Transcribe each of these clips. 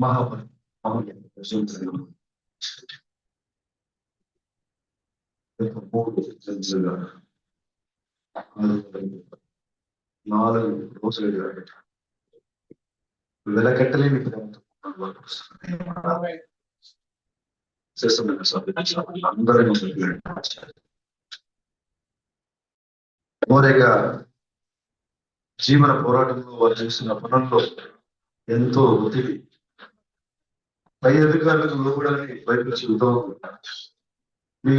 మహాపరి నాలుగు రోజులుగా వెలకట్టలేని ప్రేమతో అందరూ మోరేగా జీవన పోరాటంలో వారు చేస్తున్న పనుల్లో ఎంతో ఒత్తిడి పై అధికారులకు లోబడాలని బయటకు చెబుతూ ఉంది. మీ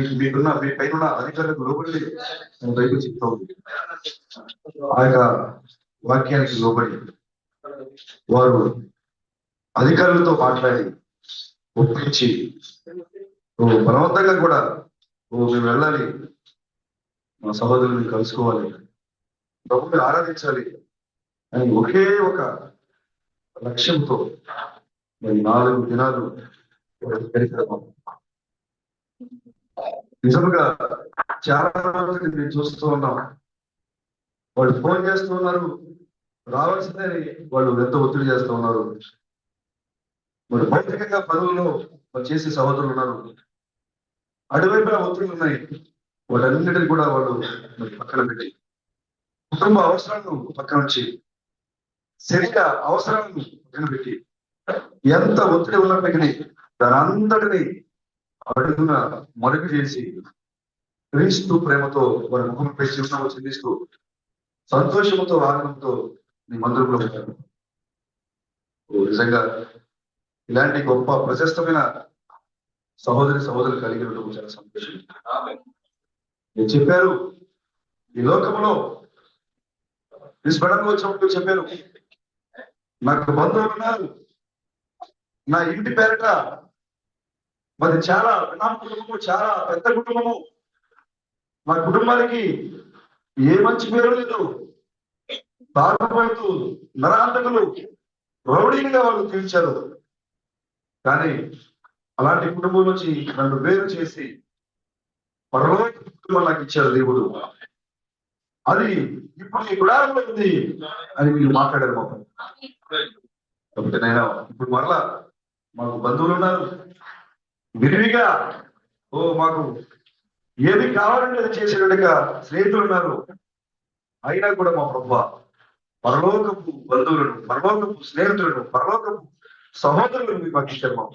పైన అధికారులకు లోబడి బయటకు చెబుతూ ఉంది. ఆ యొక్క వాక్యానికి లోబడి వారు అధికారులతో మాట్లాడి ఒప్పించి బలవంతంగా కూడా మేము వెళ్ళాలి, మా సహోదరుని కలుసుకోవాలి, ప్రభుని ఆరాధించాలి అని ఒకే ఒక లక్ష్యంతో మరి 4 దినాలు నిజంగా చాలా రోజులు నేను చూస్తూ ఉన్నాం. వాళ్ళు ఫోన్ చేస్తూ ఉన్నారు, రావాల్సిందని వాళ్ళు ఎంతో ఒత్తిడి చేస్తూ ఉన్నారు. మరి భౌతికంగా పనుల్లో చేసే సహోదరులు ఉన్నారు, అటువైపున ఒత్తిడి ఉన్నాయి. వాటన్నిటిని కూడా వాళ్ళు పక్కన పెట్టి కుటుంబ అవసరాలను పక్కన వచ్చి శరీర అవసరాలను పక్కన పెట్టి ఎంత ఒత్తిడి ఉన్నప్పటికీ దాని అంతటిని అడుగున మరుగు చేసి క్రీస్తు ప్రేమతో వారి ముఖంపై చిరునవ్వు చెల్లిస్తూ సంతోషంతో ఆనందంతో నీ మందిరంలో ఉంటారు. నిజంగా ఇలాంటి గొప్ప ప్రశస్తమైన సహోదరులు కలిగి ఉండడం చాలా సంతోషం. మీరు చెప్పారు, ఈ లోకంలో విస్మరణకు వచ్చినప్పుడు చెప్పారు, నాకు బంధువులు ఉన్నారు, నా ఇంటి పేరట మరి చాలా నా కుటుంబము చాలా పెద్ద కుటుంబము, నా కుటుంబానికి ఏ మంచి పేరు లేదు, తాగుబోతు నరాంతకులు రౌడీగా వాళ్ళు తీర్చారు. కానీ అలాంటి కుటుంబం నుంచి నన్ను వేరు చేసి పరలోక కుటుంబం నాకు ఇచ్చారు దేవుడు. అది ఇప్పుడు మీ గుడారంలో ఉంది అని మీరు మాట్లాడారు మాకు. కాబట్టి నేను ఇప్పుడు మరలా మాకు బంధువులు ఉన్నారు, విరివిగా మాకు ఏది కావాలంటే అది చేసేటట్టుగా స్నేహితులు ఉన్నారు. అయినా కూడా మా ప్రభువా పరలోకపు బంధువులను, పరలోకపు స్నేహితులను, పరలోకపు సహోదరులను మీకు మాకు ఇచ్చారు. మాకు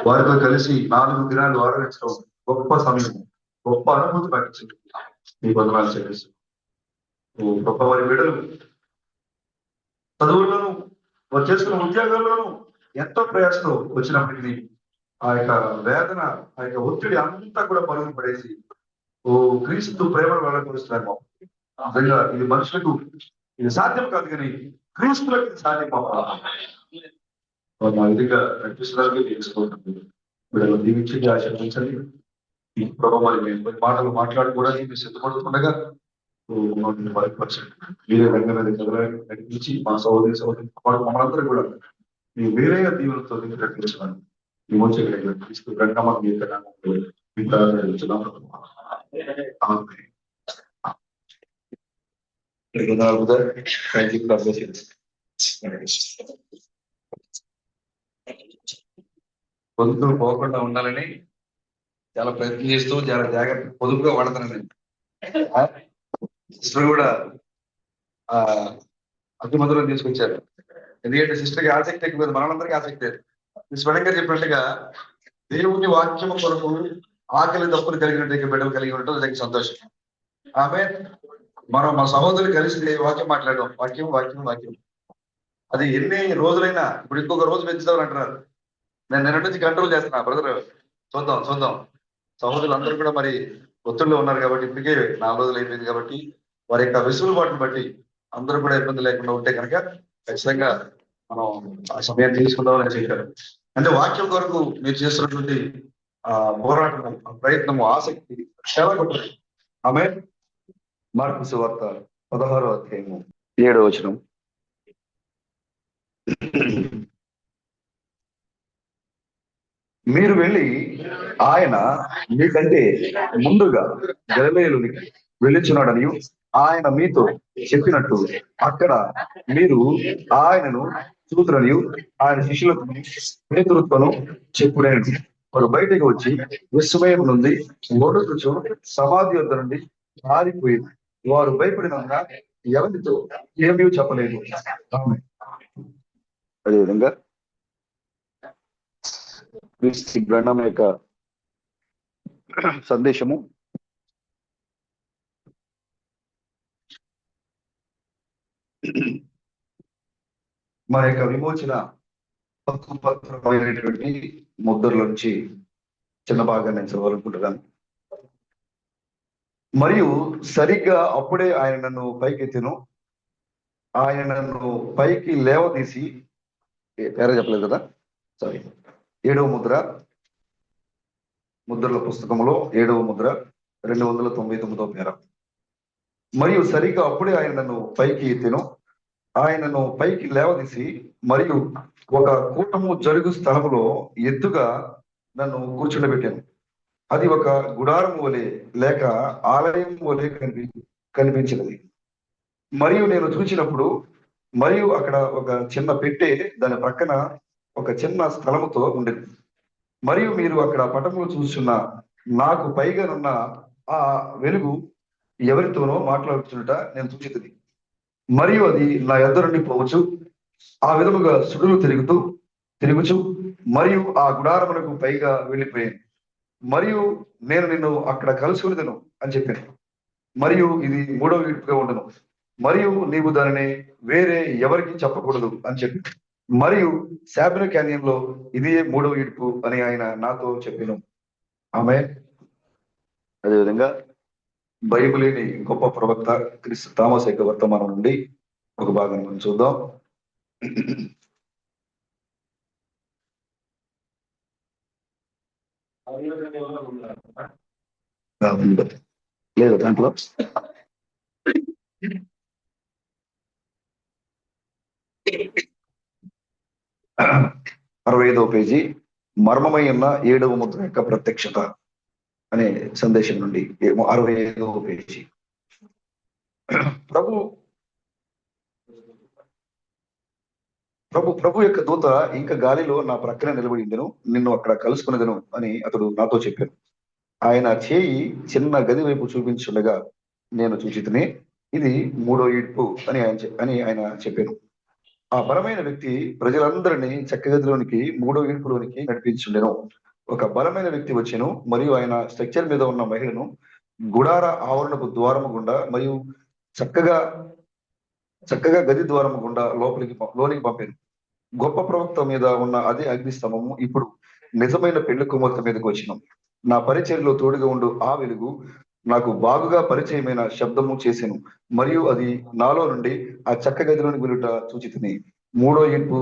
వారితో కలిసి 4 దినాలు ఆరాధించడం గొప్ప సమయం, గొప్ప అనుభూతి మాకు ఇచ్చింది. మీ వందనాలు చెల్లిస్తూ గొప్ప వారి బిడ్డలు చదువుల్లోనూ వారు చేసుకున్న ఉద్యోగాల్లోనూ ఎంతో ప్రయాసంతో వచ్చినప్పటికీ ఆ యొక్క వేదన, ఆ యొక్క ఒత్తిడి అంతా కూడా పరుగులు పడేసి క్రీస్తు ప్రేమను వెళ్ళకొస్తున్నారు. నిజంగా ఇది మనుషులకు ఇది సాధ్యం కాదు, కానీ క్రీస్తులకు ఇది సాధ్యం. నా విధంగా నడిపిస్తున్నారు తెలుసుకుంటుంది. వీళ్ళని దీవించండి, ఆశీర్వదించండి. ఈ ప్రభావాలు మేము కొన్ని మాటలు మాట్లాడుకోవడానికి మీరు సిద్ధపడుతుండగా బలపరచండి. మీరే రంగ మీద కదలని నడిపించి మా సహోదరి మనందరూ కూడా మీరు వేరే దీవులతో నడిపించడానికి మీ మోచగలిగిన తీసుకు రంగమ్మ పొదుపులు పోకుండా ఉండాలని చాలా ప్రయత్నం చేస్తూ చాలా జాగ్రత్త పొదుపుగా వాడతానండి. సిస్టర్ కూడా అతి మధురం తీసుకొచ్చారు. ఎందుకంటే సిస్టర్కి ఆసక్తి ఎక్కువ, మనందరికీ ఆసక్తి. స్వయంగా చెప్పినట్టుగా దేవుని వాక్యము కొరకు ఆకలి తప్పులు కలిగినట్టు బిడ్డలు కలిగి ఉండటం దానికి సంతోషం. ఆమె మనం మా సహోదరులు కలిసి వాక్యం మాట్లాడడం, వాక్యం వాక్యం వాక్యం అది ఎన్ని రోజులైనా ఇప్పుడు ఇంకొక రోజు పెంచుతామని అంటున్నారు. నేను నిన్న నుంచి కంట్రోల్ చేస్తున్నా. బ్రదర్ చూద్దాం సహోదరులు అందరూ కూడా మరి ఒత్తిడిలో ఉన్నారు కాబట్టి ఇప్పటికే 4 రోజులు అయిపోయింది కాబట్టి వారి యొక్క వెసులుబాటును బట్టి అందరూ కూడా ఇబ్బంది లేకుండా ఉంటే కనుక ఖచ్చితంగా మనం ఆ సమయాన్ని తీసుకుందామని చెప్పారు. అంటే వాక్యం కొరకు మీరు చేస్తున్నటువంటి పోరాటము, ప్రయత్నము, ఆసక్తి చాలా గొప్పది. ఆమె మార్కు సువార్త 16వ అధ్యాయము 7వ వచనం. మీరు వెళ్ళి ఆయన మీకంటే ముందుగా గలిలయలోనికి వెళ్ళుచున్నాడని ఆయన మీతో చెప్పినట్టు అక్కడ మీరు ఆయనను చూతురనియు ఆయన శిష్యులకు పేతురుతోను చెప్పుడైనది. వారు బయటకు వచ్చి విస్మయం నుండి ఓడుకుచు సమాధి వద్ద నుండి పారిపోయింది. వారు భయపడినందున ఎవరితో ఏమీ చెప్పలేదు. అదేవిధంగా క్రీస్తు గ్రంథం యొక్క సందేశము మన యొక్క విమోచన పత్రమైనటువంటి ముద్రల నుంచి చిన్న భాగాన్ని నేను చదవాలనుకుంటున్నాను. మరియు సరిగ్గా అప్పుడే ఆయన నన్ను పైకెత్తిను. ఆయన నన్ను పైకి లేవదీసి, పేర చెప్పలేదు కదా, సారీ, 7వ ముద్ర, ముద్రల పుస్తకంలో 7వ ముద్ర 299వ పేర. మరియు సరిగ్గా అప్పుడే ఆయన నన్ను పైకి ఎత్తిను. ఆయనను పైకి లేవదీసి మరియు ఒక కూటము జరుగు స్థలములో ఎత్తుగా నన్ను కూర్చుండబెట్టాను. అది ఒక గుడారం వలె లేక ఆలయం వలె కనిపించినది. మరియు నేను చూసినప్పుడు మరియు అక్కడ ఒక చిన్న పెట్టె దాని ప్రక్కన ఒక చిన్న స్థలముతో ఉండేది. మరియు మీరు అక్కడ పటములు చూస్తున్న నాకు పైగానున్న ఆ వెలుగు ఎవరితోనో మాట్లాడుతున్నట నేను చూచితిని. మరియు అది నా యొద్ద నుండి పోవచ్చు. ఆ విధముగా సుడులు తిరుగుచు మరియు ఆ గుడారమునకు పైగా వెళ్ళిపోయాను. మరియు నేను నిన్ను అక్కడ కలుసుకునేదను అని చెప్పాను. మరియు ఇది 3వ ఈడ్పుగా ఉండను. మరియు నీవు దానిని వేరే ఎవరికి చెప్పకూడదు అని చెప్పి, మరియు శాబిన క్యానియన్ లో ఇది 3వ ఈడ్పు అని ఆయన నాతో చెప్పాను. ఆమె అదేవిధంగా బైబిలేని గొప్ప ప్రవక్త క్రీస్తు థామస్ యొక్క వర్తమానం నుండి ఒక భాగం మనం చూద్దాం. లేదు దాంట్లో 65వ పేజీ, మర్మమై ఉన్న 7వ ముద్ర యొక్క ప్రత్యక్షత అనే సందేశం నుండి 65వ పేజీ. ప్రభు యొక్క దూత ఇంకా గాలిలో నా ప్రక్కన నిలబడి ఉండెను. నిన్ను అక్కడ కలుసుకునేదను అని అతడు నాతో చెప్పాను. ఆయన చేయి చిన్న గది వైపు చూపించుండగా నేను చూచితిని. ఇది 3వ ఈడ్పు అని ఆయన చెప్పాను. ఆ బలమైన వ్యక్తి ప్రజలందరినీ చక్కగదిలోనికి 3వ ఈడ్పులోనికి నడిపించుండెను. ఒక బలమైన వ్యక్తి వచ్చెను మరియు ఆయన స్ట్రక్చర్ మీద ఉన్న మహిళను గుడార ఆవరణపు ద్వారము గుండా మరియు చక్కగా గది ద్వారము గుండా లోనికి పంపాను. గొప్ప ప్రవక్త మీద ఉన్న అదే అగ్నిస్తంభము ఇప్పుడు నిజమైన పెళ్లి కుమార్తె మీదకి వచ్చినాం. నా పరిచర్లో తోడుగా ఉండు ఆ వెలుగు నాకు బాగుగా పరిచయమైన శబ్దము చేశాను. మరియు అది నాలో నుండి ఆ చక్క గదిలోని వెలుట చూచితిని. 3వ ఈడ్పు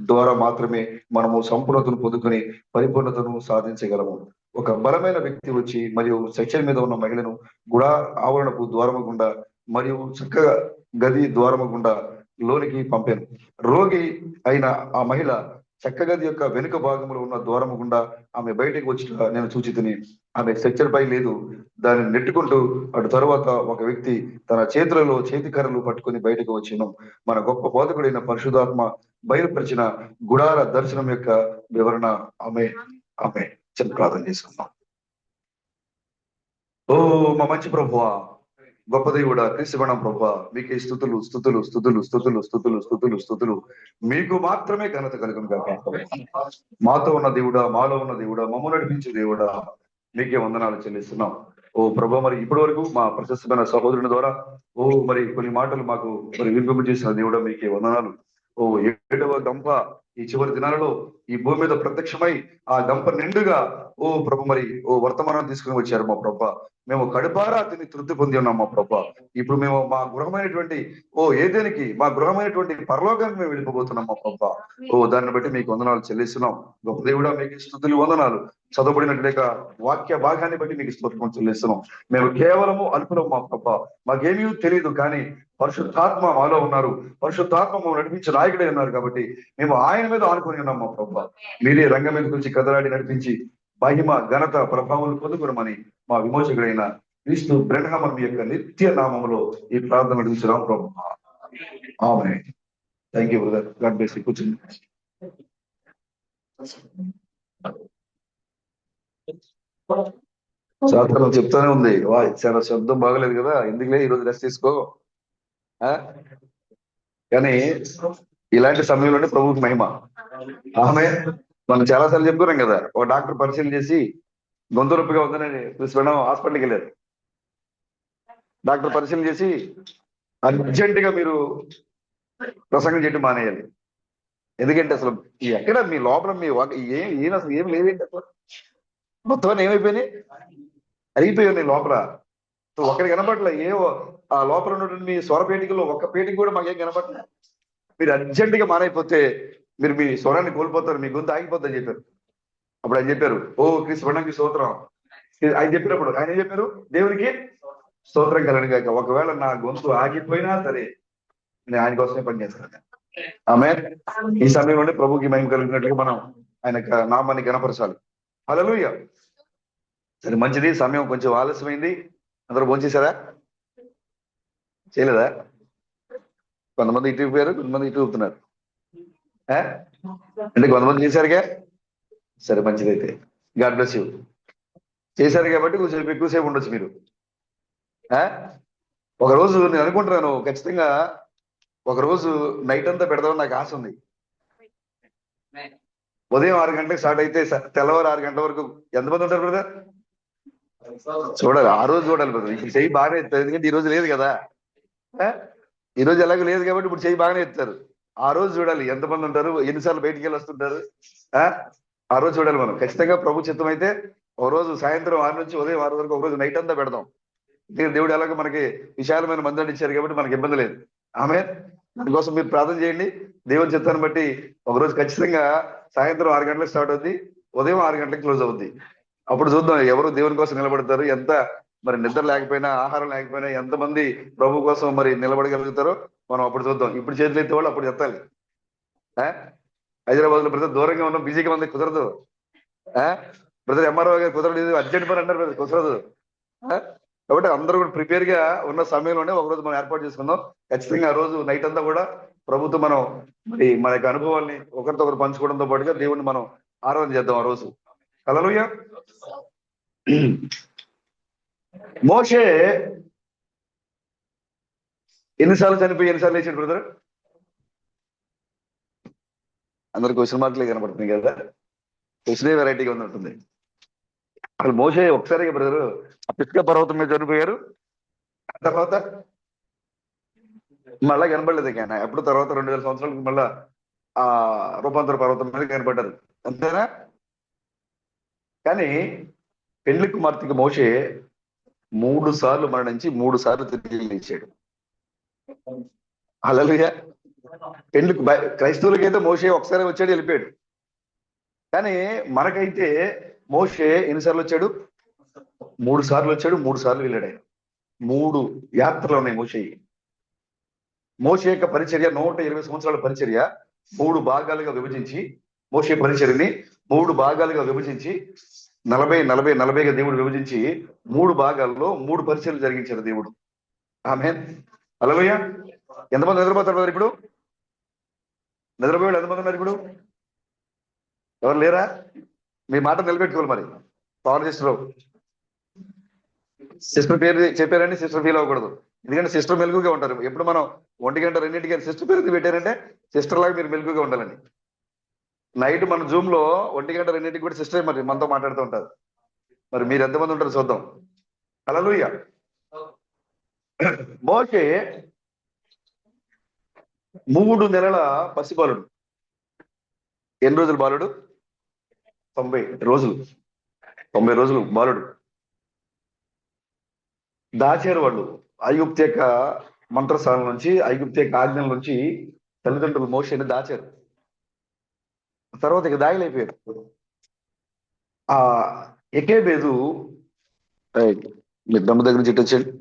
ద్వారా మాత్రమే మనము సంపూర్ణతను పొందుకొని పరిపూర్ణతను సాధించగలము. ఒక బలమైన వ్యక్తి వచ్చి మరియు సెక్షన్ మీద ఉన్న మహిళను గుడా ఆవరణపు ద్వారము గుండా మరియు చక్కగా గది ద్వారము గుండా లోనికి పంపాను. రోగి అయిన ఆ మహిళ చక్కగది యొక్క వెనుక భాగంలో ఉన్న ద్వారము గుండా ఆమె బయటకు వచ్చిన నేను చూచితిని. ఆమె స్ట్రక్చర్ పై లేదు, దాన్ని నెట్టుకుంటూ అటు తరువాత ఒక వ్యక్తి తన చేతులలో చేతికర్రలు పట్టుకుని బయటకు వచ్చిన మన గొప్ప బోధకుడైన పరిశుధాత్మ బయలుపరిచిన గుడార దర్శనం యొక్క వివరణ. ఆమె చిన్న ప్రార్థన చేసుకున్నాం. ఓ మా మంచి ప్రభువా, గొప్ప దేవుడా, క్రీస్తువణ ప్రభువా, మీకే స్తుతులు స్తుతులు స్తుతులు స్తుతులు స్తుతులు స్తుతులు స్తుతులు మీకు మాత్రమే ఘనత కలుగును గాక. మాతో ఉన్న దేవుడా, మాలో ఉన్న దేవుడా, మమ్మల్ని నడిపించే దేవుడా, మీకే వందనాలు చెల్లిస్తున్నాం. ఓ ప్రభు, మరి ఇప్పటి వరకు మా ప్రశస్తమైన సహోదరుని ద్వారా మరి కొన్ని మాటలు మాకు వినిపింప చేసిన దేవుడా, మీకే వందనాలు. 7వ గంప ఈ చివరి దినాలలో ఈ భూమి మీద ప్రత్యక్షమై ఆ గంప నిండుగా ప్రభు మరి వర్తమానం తీసుకుని వచ్చారు మా ప్రభ. మేము కడుపారా తిని తృప్తి పొంది ఉన్నాం మా ప్రభ. ఇప్పుడు మేము మా గృహమైనటువంటి ఏదేనికి మా గృహమైనటువంటి పరలోకానికి మేము వెళ్ళిపోతున్నాం మా ప్రభ. దాన్ని బట్టి మీకు వందనాలు చెల్లిస్తున్నాం. గొప్ప దేవుడా, మీకు స్తుతులు వందనాలు. చదవబడినట్టు వాక్య భాగాన్ని బట్టి మీకు స్తోత్రం చెల్లిస్తున్నాం. మేము కేవలము అల్పులం మా ప్రభ, మాకేమీ తెలియదు, కానీ పరిశుద్ధాత్మ మాలో ఉన్నారు. పరిశుద్ధాత్మ మేము నడిపించే నాయకుడే ఉన్నారు కాబట్టి మేము ఆయన మీద ఆనుకొని ఉన్నాం మా ప్రభ. మీరే రంగం మీద గురించి కదలాడి నడిపించి మహిమ ఘనత ప్రభావం పొందుకునమని మా విమోచకుడైన క్రీస్తు బ్రహ్మ యొక్క నిత్య నామములో ఈ ప్రార్థన అడుగుతున్నాం ప్రభు. ఆమేన్. Thank you brother, God bless you. కూర్చోండి. శాస్త్రం చెప్తానే ఉంది, చాలా శబ్దం బాగలేదు కదా, ఎందుకులే ఈరోజు రెస్ట్ తీసుకో. ఆ? కానీ ఇలాంటి సమయంలోనే ప్రభువుకి మహిమ. ఆమె మనం చాలా సార్లు చెప్పుకున్నాం కదా, ఒక డాక్టర్ పరిశీలన చేసి గొంతు నొప్పిగా ఉందని విశ్వనాథ్ హాస్పిటల్కి వెళ్ళారు. డాక్టర్ పరిశీలన చేసి అర్జెంట్ గా మీరు ప్రసంగం చేయడం మానేయాలి. ఎందుకంటే అసలు ఎక్కడ మీ లోపల మీ ఏం అసలు ఏం లేదేంటి అసలు, మొత్తం ఏమైపోయినాయి, అయిపోయాయి లోపల. ఒకరికి కనపడలే, ఆ లోపల ఉన్నటువంటి మీ స్వర పేటికలో ఒక్క పేటికి కూడా మాకేం కనపడలే. మీరు అర్జెంట్ గా మానైపోతే మీరు మీ స్వరాన్ని కోల్పోతారు, మీ గొంతు ఆగిపోద్దని చెప్పారు. అప్పుడు ఆయన చెప్పారు, ఓ క్రీస్తు స్తోత్రం. ఆయన చెప్పినప్పుడు ఆయన ఏం చెప్పారు, దేవునికి స్తోత్రం కలను గాక, ఒకవేళ నా గొంతు ఆగిపోయినా సరే నేను ఆయన కోసమే పనిచేస్తాను. ఆమె ఈ సమయంలోనే ప్రభుకి మహిమ కలిగినట్లుగా మనం ఆయన నామాన్ని గణపరచాలి. హల్లెలూయా. సరే, మంచిది. సమయం కొంచెం ఆలస్యమైంది. అందరూ భోంచేశారా? చేయలేదా? కొంతమంది ఇటు పోయారు, కొంతమంది ఇటు ఊపుతున్నారు. అంటే కొంతమంది చేశారుగా. సరే, మంచిదైతే గాడ్ బ్లెస్ యూ. చేశారు కాబట్టి కొంచెం ఎక్కువసేపు ఉండొచ్చు మీరు. ఒకరోజు నేను అనుకుంటున్నాను, ఖచ్చితంగా ఒకరోజు నైట్ అంతా పెడదామని నాకు ఆశ ఉంది. ఉదయం 6 గంటలకు స్టార్ట్ అయితే తెల్లవారు 6 గంటల వరకు ఎంతమంది ఉంటారు బ్రదర్? చూడాలి, ఆ రోజు చూడాలి బ్రదర్. ఇప్పుడు చెయ్యి బాగానే ఎత్తారు, ఎందుకంటే ఈ రోజు లేదు కదా. ఈ రోజు ఎలాగో లేదు కాబట్టి ఇప్పుడు చెయ్యి బాగానే ఎత్తారు. ఆ రోజు చూడాలి ఎంతమంది ఉంటారు, ఎన్నిసార్లు బయటికి వెళ్ళి వస్తుంటారు. ఆ రోజు చూడాలి మనం. ఖచ్చితంగా ప్రభు చిత్తం అయితే ఒక రోజు సాయంత్రం 6 నుంచి ఉదయం 6 వరకు ఒక రోజు నైట్ అంతా పెడదాం. దేవుడు ఎలాగో మనకి విశాలమైన మందిరాన్ని ఇచ్చారు కాబట్టి మనకి ఇబ్బంది లేదు. ఆమె దానికోసం మీరు ప్రార్థన చేయండి. దేవుని చిత్తాన్ని బట్టి ఒకరోజు ఖచ్చితంగా సాయంత్రం 6 గంటలకు స్టార్ట్ అవుద్ది, ఉదయం 6 గంటలకు క్లోజ్ అవుద్ది. అప్పుడు చూద్దాం ఎవరు దేవుని కోసం నిలబడతారు, ఎంత మరి నిద్ర లేకపోయినా ఆహారం లేకపోయినా ఎంతమంది ప్రభు కోసం మరి నిలబడగలుగుతారో మనం అప్పుడు చూద్దాం. ఇప్పుడు చేతులు ఎత్తే వాళ్ళు అప్పుడు చెప్తాలి. హైదరాబాద్ లో బ్రదర్ దూరంగా ఉన్న బిజీగా మంది కుదరదు. బ్రదర్ ఎంఆర్ఓ గారు కుదరలేదు, అర్జెంట్ పని అంటారు బ్రదర్, కుదరదు. కాబట్టి అందరూ కూడా ప్రిపేర్ గా ఉన్న సమయంలోనే ఒక రోజు మనం ఏర్పాటు చేసుకుందాం. ఖచ్చితంగా ఆ రోజు నైట్ అంతా కూడా ప్రభుత్వం మనం మరి మన యొక్క అనుభవాల్ని ఒకరితో ఒకరు పంచుకోవడంతో పాటుగా దేవుణ్ణి మనం ఆరాధన చేద్దాం ఆ రోజు. హల్లెలూయా. మోషే ఎన్నిసార్లు చనిపోయి ఎన్నిసార్లు లేచాడు బ్రదర్? అందరు క్వశ్చన్ మార్కులే కనపడుతుంది కదా, క్వశ్చనే వెరైటీగా ఉన్నట్టుంది. అసలు మోషే ఒకసారిగా బ్రదర్ ఆ పిస్కా పర్వతం మీద చనిపోయారు, తర్వాత మళ్ళా కనపడలేదు. కానీ ఎప్పుడు తర్వాత 2000 సంవత్సరాలకు మళ్ళా ఆ రూపాంతర పర్వతం మీద కనపడ్డారు, అంతేనా? కానీ పెళ్లి కుమార్తెకి మోషే 3 సార్లు మరణించి 3 సార్లు తిరిగి లేచాడు. హల్లెలూయా. పెళ్లి క్రైస్తవులకైతే మోషే ఒకసారి వచ్చాడు, వెళ్ళిపోయాడు. కానీ మనకైతే మోషే ఎన్నిసార్లు వచ్చాడు? 3 సార్లు వచ్చాడు, 3 సార్లు వెళ్ళాడు. ఆయన 3 యాత్రలు ఉన్నాయి మోషే యొక్క పరిచర్య. 120 సంవత్సరాల పరిచర్య 3 భాగాలుగా విభజించి, మోషే పరిచర్యని 3 భాగాలుగా విభజించి 40 దేవుడు విభజించి 3 భాగాల్లో 3 పరిచర్యలు జరిగించారు దేవుడు. ఆమేన్. హల్లెలూయా. ఎంతమంది నిద్రపోతారు ఇప్పుడు? నిద్రపోయాడు ఎంతమంది ఉన్నారు ఇప్పుడు? ఎవరు లేరా? మీ మాట నిలబెట్టుకోవాలి మరి. పవర్ సిస్టర్ పేరు చెప్పారంటే సిస్టర్ ఫీల్ అవ్వకూడదు, ఎందుకంటే సిస్టర్ మెలుగుగా ఉంటారు. ఎప్పుడు మనం 1 గంట 2ంటికి సిస్టర్ పేరు పెట్టారంటే సిస్టర్ లాగా మీరు మెలుగుగా ఉండాలని. నైట్ మన జూమ్ లో 1 గంట 2ంటికి కూడా సిస్టర్ మరి మనతో మాట్లాడుతూ ఉంటారు. మరి మీరు ఎంతమంది ఉంటారు చూద్దాం. హల్లెలూయా. మోషే 3 నెలల పసిబాలుడు. ఎన్ని రోజులు బాలుడు? 90 రోజులు. 90 రోజులు బాలుడు. దాచారు వాళ్ళు ఐగుప్తు యొక్క మంత్రస్థానం నుంచి, ఐగుప్తు యొక్క ఆజ్ఞల నుంచి తల్లిదండ్రులు మోషేని దాచారు. తర్వాత ఇక దాగిలైపోయారు. ఆ ఎకేబేదు మీరు దమ్ము దగ్గర నుంచి ఇటు వచ్చేయండి,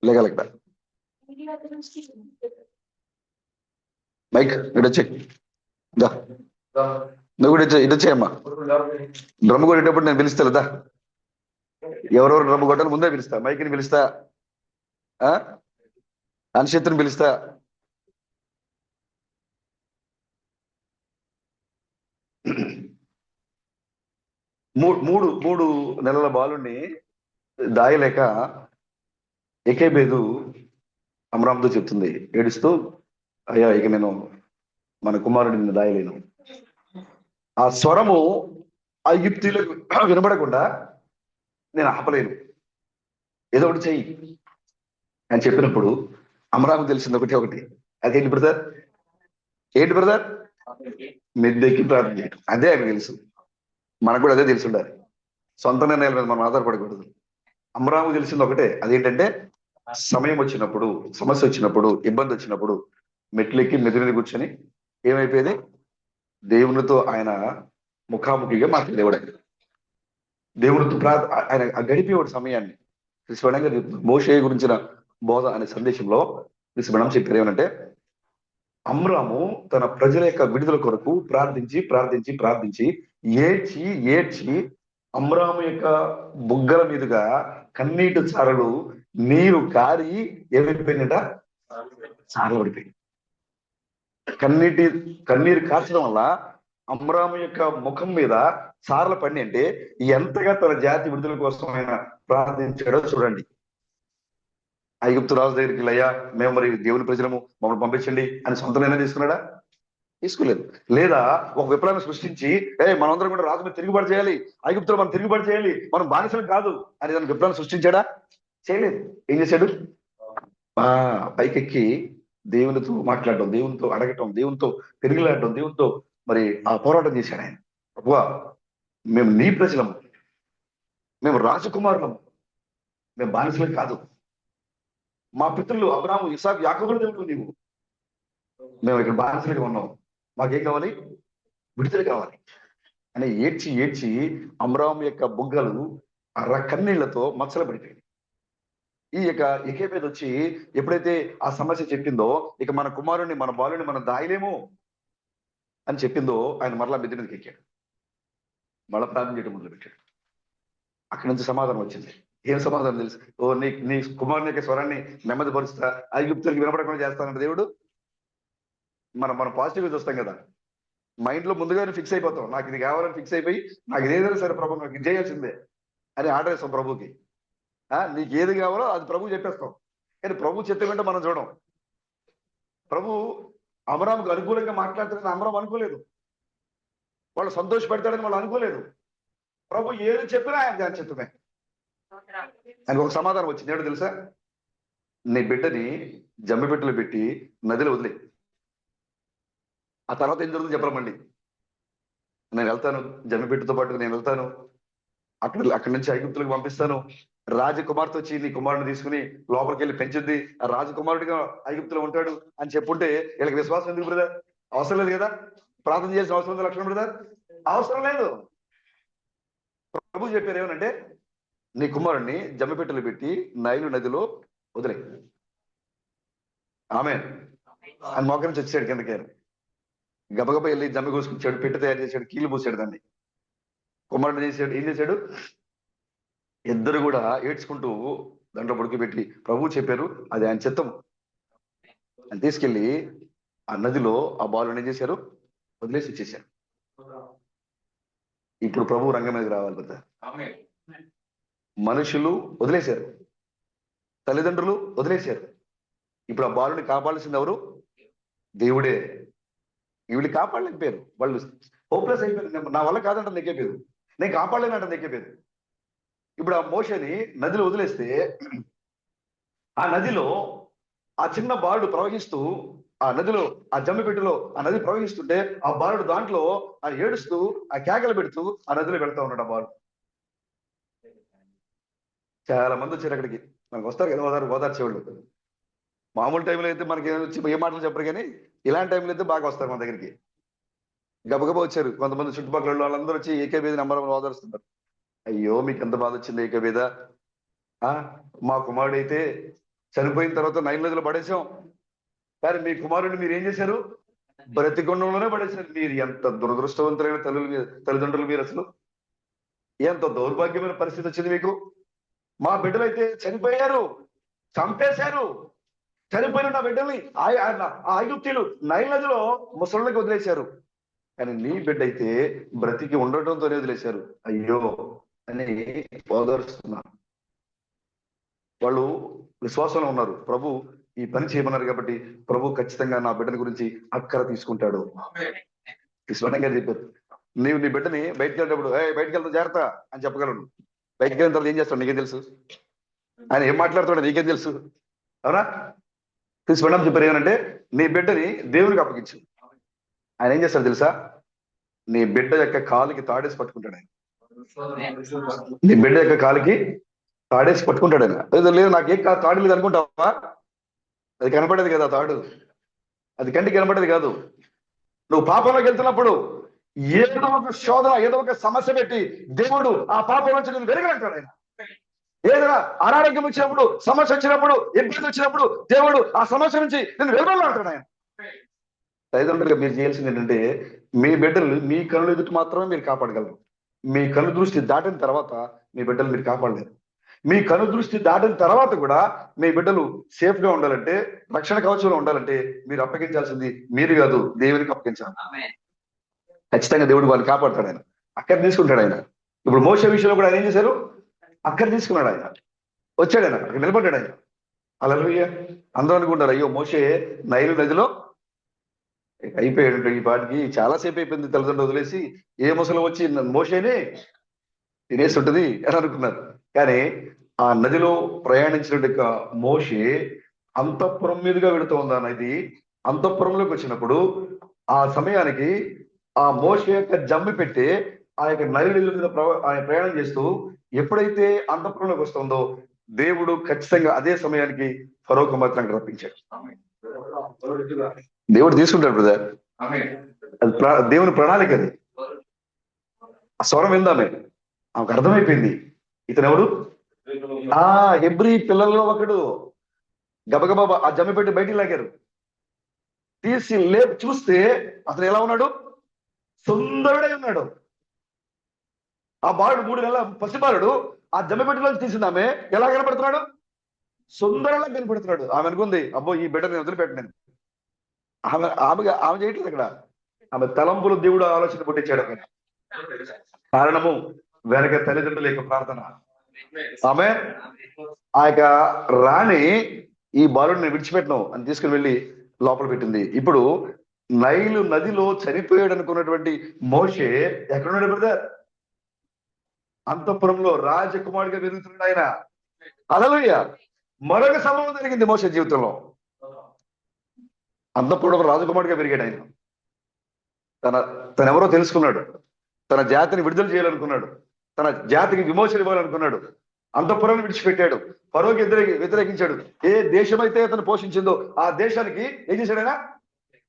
లేగలక్కడ మైక్ ఇటు వచ్చే, నువ్వు కూడా ఇటు వచ్చేయమ్మా. డ్రమ్ము కొట్టేటప్పుడు నేను పిలుస్తా లేదా, ఎవరెవరు డ్రమ్ము కొట్టాలి ముందే పిలుస్తా. మైక్ని పిలుస్తా, అనిషత్తుని పిలుస్తా. మూడు మూడు నెలల బాలుని దాయలేక ఎకేబేదు అమరాంతో చెప్తుంది ఏడుస్తూ, అయ్యా ఇక నేను మన కుమారుడిని దాయలేను. ఆ స్వరము ఆ యుక్తులకు వినబడకుండా నేను ఆపలేను, ఏదో ఒకటి చెయ్యి అని చెప్పినప్పుడు అమరాకు తెలిసింది ఒకటి ఒకటి. అదేంటి బ్రదర్? ఏంటి బ్రదర్? మిద్దెక్కి ప్రార్థన చేయడం. అదే ఆయన తెలుసు. మనకు కూడా అదే తెలిసి ఉండాలి. సొంత నిర్ణయాల మీద మనం ఆధారపడకూడదు. అమరాకు తెలిసింది ఒకటే, అదేంటంటే సమయం వచ్చినప్పుడు, సమస్య వచ్చినప్పుడు, ఇబ్బంది వచ్చినప్పుడు మెట్లెక్కి మెది మీద కూర్చొని ఏమైపోయేది, దేవునితో ఆయన ముఖాముఖిగా మాట్లాడేవాడు. దేవునితో ఆయన గడిపేవాడు సమయాన్ని. విశ్వడంగా మోషే గురించిన బోధ అనే సందేశంలో విశ్వడం చెప్పారు ఏమనంటే, అమ్రాము తన ప్రజల యొక్క విడుదల కొరకు ప్రార్థించి ప్రార్థించి ప్రార్థించి ఏడ్చి ఏడ్చి అమ్రాము యొక్క బుగ్గల మీదుగా కన్నీటి చారలు నీరు కారి ఏమైపోయిందట, చారబడిపోయింది. కన్నీరు కార్చడం వల్ల అమ్రాము యొక్క ముఖం మీద సార్లు పడి అంటే ఎంతగా తన జాతి విడుదల కోసం ఆయన ప్రార్థించాడో చూడండి. ఐగుప్తు రాజు దగ్గరికి లయ్యా మేము మరి దేవుని ప్రజలము, మమ్మల్ని పంపించండి అని సొంత నిర్ణయం తీసుకున్నాడా? తీసుకోలేదు. లేదా ఒక విప్లవాన్ని సృష్టించి మనందరం కూడా రాజు మీద తిరుగుబాటు చేయాలి, ఐగుప్తులో మనం తిరుగుబాటు చేయాలి, మనం బానిసలు కాదు అని దాని విప్లవాన్ని సృష్టించాడా? చేయలేదు. ఏం చేశాడు? పైకెక్కి దేవునితో మాట్లాడటం, దేవునితో అడగటం, దేవునితో పెరుగులాడటం, దేవునితో మరి ఆ పోరాటం చేశాడు ఆయన. ప్రభువా మేము నీ ప్రజలము, మేము రాజకుమారులము, మేము బానిసలం కాదు. మా పితరులు అబ్రాహాము, ఇసాకు, యాకోబుల దేవుడు నీవు, మేము ఇక్కడ బానిసలుగా ఉన్నాం, మాకేం కావాలి? విడుదల కావాలి అని ఏడ్చి ఏడ్చి అమ్రాము యొక్క బుగ్గలు కన్నీళ్లతో మచ్చలు పడిపోయింది. ఈ యొక్క ఎకేబేదు వచ్చి ఎప్పుడైతే ఆ సమస్య చెప్పిందో, ఇక మన కుమారుని మన బాలుని మనం దాయలేము అని చెప్పిందో, ఆయన మరలా మిద్దె మీదకి ఎక్కాడు, మళ్ళా ప్రార్థన చేయడం మొదలుపెట్టాడు. అక్కడి నుంచి సమాధానం వచ్చింది. ఏం సమాధానం తెలుసు? నీ కుమారుని యొక్క స్వరాన్ని నెమ్మది పరుస్తా, ఐగుప్తులకు వినపడకుండా చేస్తానంటే దేవుడు. మనం పాజిటివ్గా చూస్తాం కదా, మైండ్ లో ముందుగానే ఫిక్స్ అయిపోతాం. నాకు ఇది కావాలని ఫిక్స్ అయిపోయి నాకు ఇదేదైనా సరే ప్రభు నాకు ఇది చేయాల్సిందే అని ఆర్డర్ వేస్తాం ప్రభుకి. నీకు ఏది కావాలో అది ప్రభు చెప్పేస్తాం. కానీ ప్రభు చెప్పేమంటే మనం చూడం. ప్రభు అమరాముకు అనుకూలంగా మాట్లాడుతాడని అమరాం అనుకోలేదు, వాళ్ళు సంతోషపెడతాడని వాళ్ళు అనుకోలేదు. ప్రభు ఏది చెప్పినా ఆయన దాని చెప్తామే. ఆయనకు ఒక సమాధానం వచ్చింది. ఏమిటో తెలుసా? నీ బిడ్డని జమ్మి పెట్టెలో పెట్టి నదిలో వదిలే. ఆ తర్వాత ఏం జరుగుతుంది చెప్పమండి. నేను వెళ్తాను, జమ్మి పెట్టెతో పాటు నేను వెళ్తాను, అక్కడి నుంచి ఐగుప్తులకు పంపిస్తాను. రాజకుమార్తె వచ్చి నీ కుమారుని తీసుకుని లోపలికి వెళ్ళి పెంచుద్ది, ఆ రాజకుమారుడిగా ఐగుప్తులో ఉంటాడు అని చెప్పుంటే వీళ్ళకి విశ్వాసం ఎందుకు బ్రదర్? అవసరం లేదు కదా. ప్రార్థన చేసిన అవసరం ఉంది లక్ష్మణ్ బ్రదర్? అవసరం లేదు. ప్రభు చెప్పారు ఏమనంటే, నీ కుమారుడిని జమ్మిపెట్టెలు పెట్టి నైలు నదిలో వదిలే. ఆమె అని మోక నుంచి వచ్చాడు కిందకి. గబగబ వెళ్ళి జమ్మి కోసుకొచ్చాడు, పెట్టె తయారు చేశాడు, కీళ్ళు పూసాడు దాన్ని. కుమారుడు చేశాడు, ఏం చేశాడు? ఇద్దరు కూడా ఏడ్చుకుంటూ దాంట్లో పడుకోబెట్టి ప్రభు చెప్పారు అది ఆయన చిత్తం అని తీసుకెళ్లి ఆ నదిలో ఆ బాలుని ఏం చేశారు? వదిలేసి ఇచ్చేశారు. ఇప్పుడు ప్రభు రంగం మీదకి రావాలి కదా. మనుషులు వదిలేశారు, తల్లిదండ్రులు వదిలేశారు. ఇప్పుడు ఆ బాలుని కాపాడాల్సింది ఎవరు? దేవుడే. వీళ్ళు కాపాడలేకపోయారు, వాళ్ళు హోప్లెస్ అయిపోయారు. నా వల్ల కాదంట నెక్కేపోయారు, నేను కాపాడలేనంట నెక్కేపోయారు. ఇప్పుడు ఆ మోషని నదిలో వదిలేస్తే ఆ నదిలో ఆ చిన్న బాలుడు ప్రవహిస్తూ ఆ నదిలో ఆ జమ్మిపెట్టులో ఆ నది ప్రవహిస్తుంటే ఆ బాలుడు దాంట్లో ఆ ఏడుస్తూ ఆ కేకలు పెడుతూ ఆ నదిలో వెళ్తా ఉన్నాడు. ఆ బాలుడు చాలా మంది వచ్చారు అక్కడికి. మనకు వస్తారు కదా ఓదార్చేవాళ్ళు. మామూలు టైంలో అయితే మనకి వచ్చి ఏ మాటలు చెప్పరు, కానీ ఇలాంటి టైంలో అయితే బాగా వస్తారు మన దగ్గరికి. గబగబా వచ్చారు కొంతమంది చుట్టుపక్కల వాళ్ళందరూ వచ్చి ఏకేబేది నెంబర్ ఓదారుస్తున్నారు. అయ్యో మీకు ఎంత బాధ వచ్చింది ఏకేబేద, మా కుమారుడు అయితే చనిపోయిన తర్వాత నైల్ నదిలో పడేసాం, కానీ మీ కుమారుడిని మీరు ఏం చేశారు? బ్రతికొండంలోనే పడేశారు. మీరు ఎంత దురదృష్టవంతులైన తల్లిదండ్రులు మీరు, అసలు ఎంత దౌర్భాగ్యమైన పరిస్థితి వచ్చింది మీకు. మా బిడ్డలు అయితే చనిపోయారు, చంపేశారు, చనిపోయిన నా బిడ్డల్ని ఆ ఐగుప్తీయులు నైల్ నదిలో ముసళ్ళకి వదిలేశారు. కానీ నీ బిడ్డ అయితే బ్రతికి ఉండటంతోనే వదిలేశారు. అయ్యో అని ఓదారుస్తున్నారు. వాళ్ళు విశ్వాసంలో ఉన్నారు. ప్రభు ఈ పని చేయమన్నారు కాబట్టి ప్రభు ఖచ్చితంగా నా బిడ్డని గురించి అక్కర తీసుకుంటాడు. స్వర్ణంగా చెప్పారు. నీవు నీ బిడ్డని బయటకు వెళ్ళేటప్పుడు బయటకు వెళ్తా జాగ్రత్త అని చెప్పగలను. బయటకు వెళ్ళిన తర్వాత ఏం చేస్తాడు నీకేం తెలుసు? ఆయన ఏం మాట్లాడుతాడో నీకేం తెలుసు? అవునా? స్వర్ణం చెప్పారు ఏమనంటే నీ బిడ్డని దేవునికి అప్పగించు. ఆయన ఏం చేస్తాడు తెలుసా? నీ బిడ్డ యొక్క కాలికి తాడేసి పట్టుకుంటాడు ఆయన. నీ బిడ్డ యొక్క కాలికి తాడేసి పట్టుకుంటాడు ఆయన. లేదు నాకేం తాడు లేదు అనుకుంటావా? అది కనపడేది కదా తాడు, అది కంటికి కనపడేది కాదు. నువ్వు పాపంలోకి వెళ్తున్నప్పుడు ఏదో ఒక శోధన, ఏదో ఒక సమస్య పెట్టి దేవుడు ఆ పాపం నుంచి నేను వెరగలంటాడు ఆయన. ఏదైనా అనారోగ్యం వచ్చినప్పుడు, సమస్య వచ్చినప్పుడు, ఇబ్బంది వచ్చినప్పుడు దేవుడు ఆ సమస్య నుంచి నేను వెరగలంటాడు ఆయన. తల్లిదండ్రులుగా మీరు చేయాల్సింది ఏంటంటే మీ బిడ్డలు మీ కళ్ళు ఎదుటి మాత్రమే మీరు కాపాడగలరు. మీ కను దృష్టి దాటిన తర్వాత మీ బిడ్డలు మీరు కాపాడలేరు. మీ కను దృష్టి దాటిన తర్వాత కూడా మీ బిడ్డలు సేఫ్ గా ఉండాలంటే, రక్షణ కవచంలో ఉండాలంటే మీరు అప్పగించాల్సింది మీరు కాదు, దేవునికి అప్పగించాలి. ఖచ్చితంగా దేవుడు వాళ్ళు కాపాడతాడు. ఆయన అక్కడ తీసుకుంటాడు. ఆయన ఇప్పుడు మోషే విషయంలో కూడా ఆయన ఏం చేశారు? అక్కడ తీసుకున్నాడు. ఆయన వచ్చాడు, ఆయన అక్కడ నిలబడ్డాడు. ఆయన హల్లెలూయా. అందరూ అనుకుంటారు అయ్యో మోషే నైలు నదిలో అయిపోయాడు, ఈ పాటికి చాలాసేపు అయిపోయింది తల్లిదండ్రులు వదిలేసి, ఏ ముసలం వచ్చి మోషేనే తినేసి ఉంటుంది అని అనుకున్నారు. కానీ ఆ నదిలో ప్రయాణించిన మోషే అంతఃపురం మీదుగా వెళుతూ ఉంది. ఆ నది అంతఃపురంలోకి వచ్చినప్పుడు ఆ సమయానికి ఆ మోషే యొక్క జమ్మి పెట్టి ఆ యొక్క నది మీద ఆయన ప్రయాణం చేస్తూ ఎప్పుడైతే అంతఃపురంలోకి వస్తుందో దేవుడు ఖచ్చితంగా అదే సమయానికి ఫరో కుమార్తెను రప్పించాడు. దేవుడు తీసుకుంటాడు బ్రదర్. అది దేవుని ప్రణాళిక. అది ఆ స్వరం విందామే, ఆమెకు అర్థమైపోయింది ఇతను ఎవడు? హెబ్రీ పిల్లల్లో ఒకడు. గబగబా ఆ జమ్మి పెట్టి బయటికి లాగారు. తీసి చూస్తే అతను ఎలా ఉన్నాడు? సుందరుడై ఉన్నాడు. ఆ బాలుడు 3 నెలల పసిబాలుడు ఆ జమ్మి పెట్టిలో తీసిందామె ఎలా కనపడుతున్నాడు? సుందరంగా కనపడుతున్నాడు. ఆమె అనుకుంది అబ్బో ఈ బిడ్డ నేను వదిలిపెట్టను. ఆమె చేయట్లేదు అక్కడ. ఆమె తలంపులు దేవుడు ఆలోచన పుట్టించాడు. అక్కడ కారణము వెనక తల్లిదండ్రుల యొక్క ప్రార్థన. ఆమె ఆ యొక్క రాణి ఈ బాలుడిని విడిచిపెట్టను అని తీసుకుని వెళ్ళి లోపల పెట్టింది. ఇప్పుడు నైలు నదిలో చనిపోయాడు అనుకున్నటువంటి మోషే ఎక్కడున్నాడు బ్రదర్? అంతఃపురంలో రాజకుమారుడిగా పెరుగుతున్నాడు ఆయన. హల్లెలూయా. మరొక సంభవం జరిగింది మోషే జీవితంలో. అంతఃపురంలో రాజకుమారుడిగా పెరిగాడు ఆయన. తనెవరో తెలుసుకున్నాడు. తన జాతిని విడుదల చేయాలనుకున్నాడు. తన జాతికి విమోచన ఇవ్వాలనుకున్నాడు. అంతఃపురాన్ని విడిచిపెట్టాడు. ఫరోకి వ్యతిరేకించాడు. ఏ దేశమైతే అతను పోషించిందో ఆ దేశానికి ఏం చేశాడు? ఆయన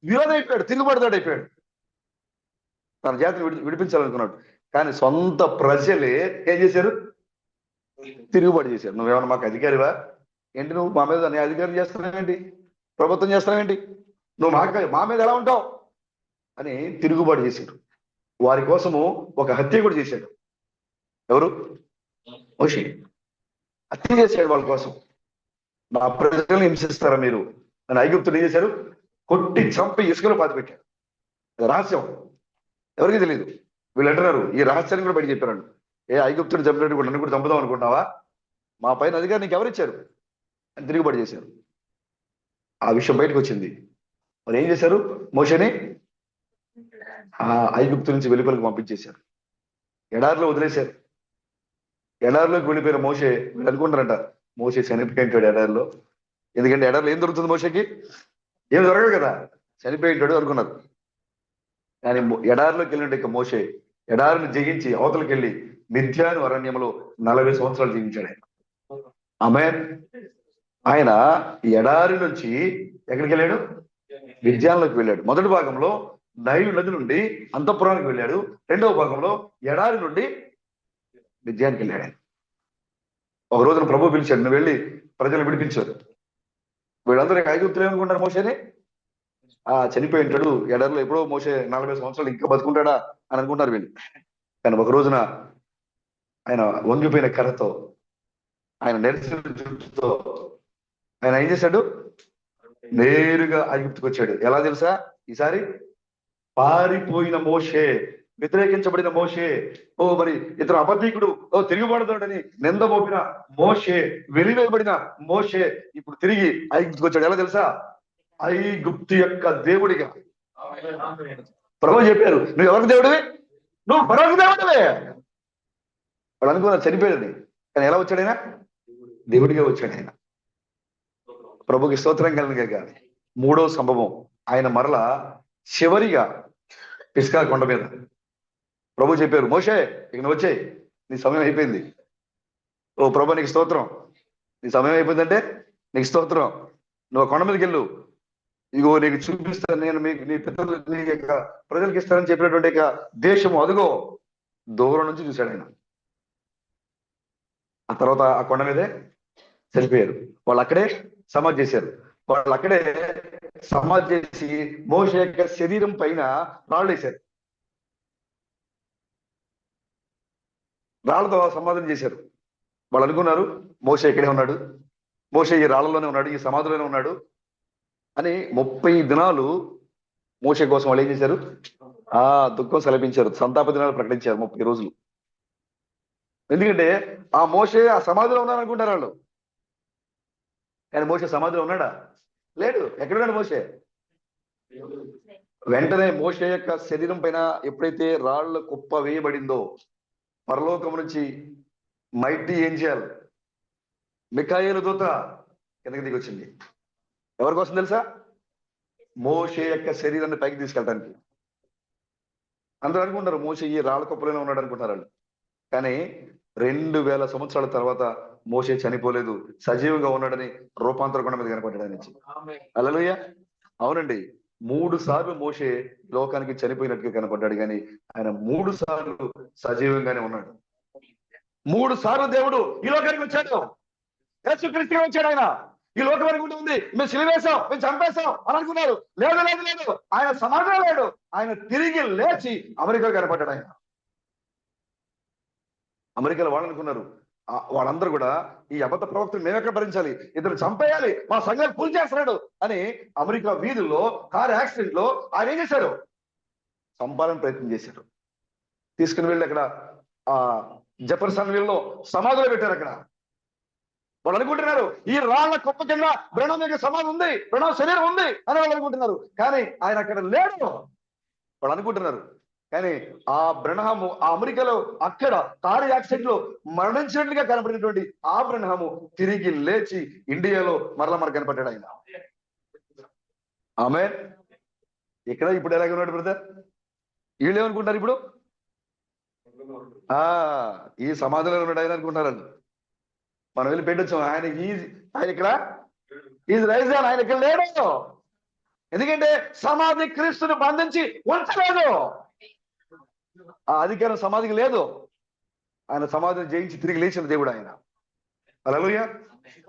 విరోధం అయిపోయాడు, తిరుగుబడతాడు అయిపోయాడు. తన జాతిని విడిపించాలనుకున్నాడు. కానీ సొంత ప్రజలే ఏం చేశారు? తిరుగుబాటు చేశారు. నువ్వేమన్నా మాకు అధికారివా ఏంటి? నువ్వు మా మీద నీ అధికారం చేస్తున్నావేంటి? ప్రభుత్వం చేస్తున్నావేంటి? నువ్వు మా మీద ఎలా ఉంటావు అని తిరుగుబాటు చేశాడు. వారి కోసము ఒక హత్య కూడా చేశాడు. ఎవరు? మోషే హత్య చేశాడు వాళ్ళ కోసం. నా ప్రజల్ని హింసిస్తారా మీరు అని ఐగుప్తులు ఏం చేశారు? కొట్టి చంపి ఇసుకలో పాతిపెట్టాడు. రహస్యం ఎవరికి తెలియదు. వీళ్ళు అంటున్నారు ఈ రహస్యాన్ని కూడా బయట చెప్పారు. ఐగుప్తుని చంపినట్టు కూడా నన్ను కూడా చంపుదాం అనుకుంటున్నావా? మా పైన అధికారం నీకు ఎవరిచ్చారు అని తిరుగుబాటు చేశారు. ఆ విషయం బయటకు వచ్చింది. మరి ఏం చేశారు? మోషేని ఆ ఐగుప్తు నుంచి వెలుపలికి పంపించేశారు. ఎడారిలో వదిలేశారు. ఎడారిలోకి వెళ్ళిపోయిన మోషే వీళ్ళు అనుకుంటారంట మోషే చనిపోయింటాడు ఎడారిలో. ఎందుకంటే ఎడారిలో ఏం దొరుకుతుంది మోషేకి? ఏం దొరకదు కదా, చనిపోయింటాడు అనుకున్నారు. కానీ ఎడారిలోకి వెళ్ళినట్టు మోషే ఎడారిని జయించి అవతలకి వెళ్ళి మిద్యాను అరణ్యంలో 40 సంవత్సరాలు జీవించాడు ఆయన. ఆమేన్. ఆయన ఎడారి నుంచి ఎక్కడికి వెళ్ళాడు? మిద్యాన్లోకి వెళ్ళాడు. మొదటి భాగంలో నైలు నది నుండి అంతఃపురానికి వెళ్ళాడు. రెండవ భాగంలో ఎడారి నుండి మిద్యానికి వెళ్ళాడు ఆయన. ఒక రోజున ప్రభు పిలిచాడు, నువ్వు వెళ్ళి ప్రజలు విడిపించాడు. వీళ్ళందరూ ఐగుప్తులు ఏమనుకుంటారు? మోషేని చనిపోయి ఉంటాడు ఎడారిలో, ఎప్పుడో మోషే 40 సంవత్సరాలు ఇంకా బతుకుంటాడా అని అనుకుంటారు వీళ్ళు. కానీ ఒక రోజున ఆయన వంగిపోయిన కర్రతో, ఆయన నెరిసిన జుట్టుతో ఆయన ఏం చేశాడు? నేరుగా ఐగుప్తుకు వచ్చాడు. ఎలా తెలుసా? ఈసారి పారిపోయిన మోషే, వ్యతిరేకించబడిన మోషే, మరి ఇతను అబద్ధీకుడు, తిరుగుబడతాడని నింద మోపిన మోషే, వెలివేయబడిన మోషే ఇప్పుడు తిరిగి ఐగుప్తుకు వచ్చాడు. ఎలా తెలుసా? ఐగుప్తు యొక్క దేవుడిగా. ప్రభు చెప్పారు, నువ్వు ఎవరికి దేవుడివి? నువ్వు ఫరోకు దేవుడివే. వాడు అనుకున్నా చనిపోయాడని, కానీ ఎలా వచ్చాడైనా? దేవుడిగా వచ్చాడు ఆయన. ప్రభుకి స్తోత్రం కలిగాక మూడో సంభవం, ఆయన మరలా చివరిగా పిస్కా కొండ మీద ప్రభు చెప్పారు, మోషే ఇక నువ్వు వచ్చేయి, నీ సమయం అయిపోయింది. ఓ ప్రభు నీకు స్తోత్రం, నీ సమయం అయిపోయిందంటే నీకు స్తోత్రం, నువ్వు కొండ మీదకి వెళ్ళు, ఇగో నీకు చూపిస్తాను, నేను మీకు నీ పితరులు నీ యొక్క ప్రజలకు ఇస్తానని చెప్పినటువంటి దేశము అదుగో. దూరం నుంచి చూశాడు ఆయన. ఆ తర్వాత ఆ కొండ మీదే చనిపోయారు. వాళ్ళు అక్కడే సమాధి చేశారు. వాళ్ళు అక్కడే సమాధి చేసి మోషే యొక్క శరీరం పైన రాళ్ళు వేశారు. రాళ్లతో సమాధం చేశారు. వాళ్ళు అనుకున్నారు మోషే ఇక్కడే ఉన్నాడు, మోషే ఈ రాళ్లలోనే ఉన్నాడు, ఈ సమాధిలోనే ఉన్నాడు అని. 30 దినాలు మోషే కోసం వాళ్ళు ఏం చేశారు? దుఃఖం సెలపించారు, సంతాప దినాలు ప్రకటించారు 30 రోజులు. ఎందుకంటే ఆ మోషే ఆ సమాధిలో ఉన్నాడు అనుకుంటారు వాళ్ళు. కానీ మోషే సమాధిలో ఉన్నాడా? లేడు. ఎక్కడున్నాడు మోషే? వెంటనే మోషే యొక్క శరీరం పైన ఎప్పుడైతే రాళ్ల కుప్ప వేయబడిందో, పరలోకం నుంచి మైటీ ఏంజెల్ మిఖాయేలు దూత కిందకి దిగి వచ్చింది. ఎవరి కోసం తెలుసా? మోషే యొక్క శరీరాన్ని పైకి తీసుకెళ్ళడానికి. అందరూ అనుకుంటారు మోషే ఈ రాళ్ల కుప్పలోనే ఉన్నాడు అనుకుంటారు వాళ్ళు. కానీ 2000 సంవత్సరాల తర్వాత మోషే చనిపోలేదు, సజీవంగా ఉన్నాడని రూపాంతర కొండ మీద కనపడ్డాడు నుంచి. హల్లెలూయా. అవునండి, 3 సార్లు మోషే లోకానికి చనిపోయినట్టుగా కనపడ్డాడు, కానీ ఆయన 3 సార్లు సజీవంగానే ఉన్నాడు. 3 సార్లు దేవుడు ఈ లోకానికి వచ్చాడు. యేసుక్రీస్తుగా వచ్చాడు ఆయన. ఈ లోకం అనుకుంటూ ఉంది మేము సిలివేశాం, మేము చంపేశాం అని అనుకున్నారు. లేదు లేదు లేదు, ఆయన సమాధిలో లేడు. ఆయన తిరిగి లేచి అమెరికా కనపడ్డాడు. ఆయన అమెరికాలో వాళ్ళు అనుకున్నారు, వాళ్ళందరూ కూడా ఈ అబద్ధ ప్రవక్తను మేము ఎక్కడ భరించాలి, ఇద్దరు చంపేయాలి, మా సంఘాలు పూజ చేస్తున్నాడు అని అమెరికా వీధుల్లో కారు యాక్సిడెంట్ లో ఆయన ఏం చేశారు? చంపాలని ప్రయత్నం చేశారు. తీసుకుని వెళ్ళి అక్కడ జెఫర్సన్ విల్లో సమాధిలో పెట్టారు. అక్కడ వాళ్ళు అనుకుంటున్నారు ఈ రాళ్ల కుప్ప కింద బ్రెనమ్ యొక్క సమాధి ఉంది, బ్రెనమ్ శరీరం ఉంది అని వాళ్ళు అనుకుంటున్నారు. కానీ ఆయన అక్కడ లేడు వాళ్ళు అనుకుంటున్నారు. కానీ ఆ బ్రెనహాము ఆ అమెరికాలో అక్కడ కారు యాక్సిడెంట్ లో మరణించినట్లుగా కనపడినటువంటి ఆ బ్రెనహాము తిరిగి లేచి ఇండియాలో మరలా మనకు కనపడ్డాడు ఆయన. ఆమె ఇక్కడ ఇప్పుడు ఎలాగ ఉన్నాడు బ్రదర్? వీళ్ళు ఏమనుకుంటారు ఇప్పుడు? ఈ సమాధిలో ఉన్నాడు ఆయన అనుకుంటారు. మనం వెళ్ళి పెట్టొచ్చాం, ఆయన ఇక్కడ ఈజ్ రైజన్, ఆయన ఇక్కడ లేడు. ఎందుకంటే సమాధి క్రీస్తుని బంధించి ఉంచలేదు. ఆ అధికారం సమాధికి లేదు. ఆయన సమాధిని జయించి తిరిగి లేచిన దేవుడు ఆయన. హల్లెలూయా.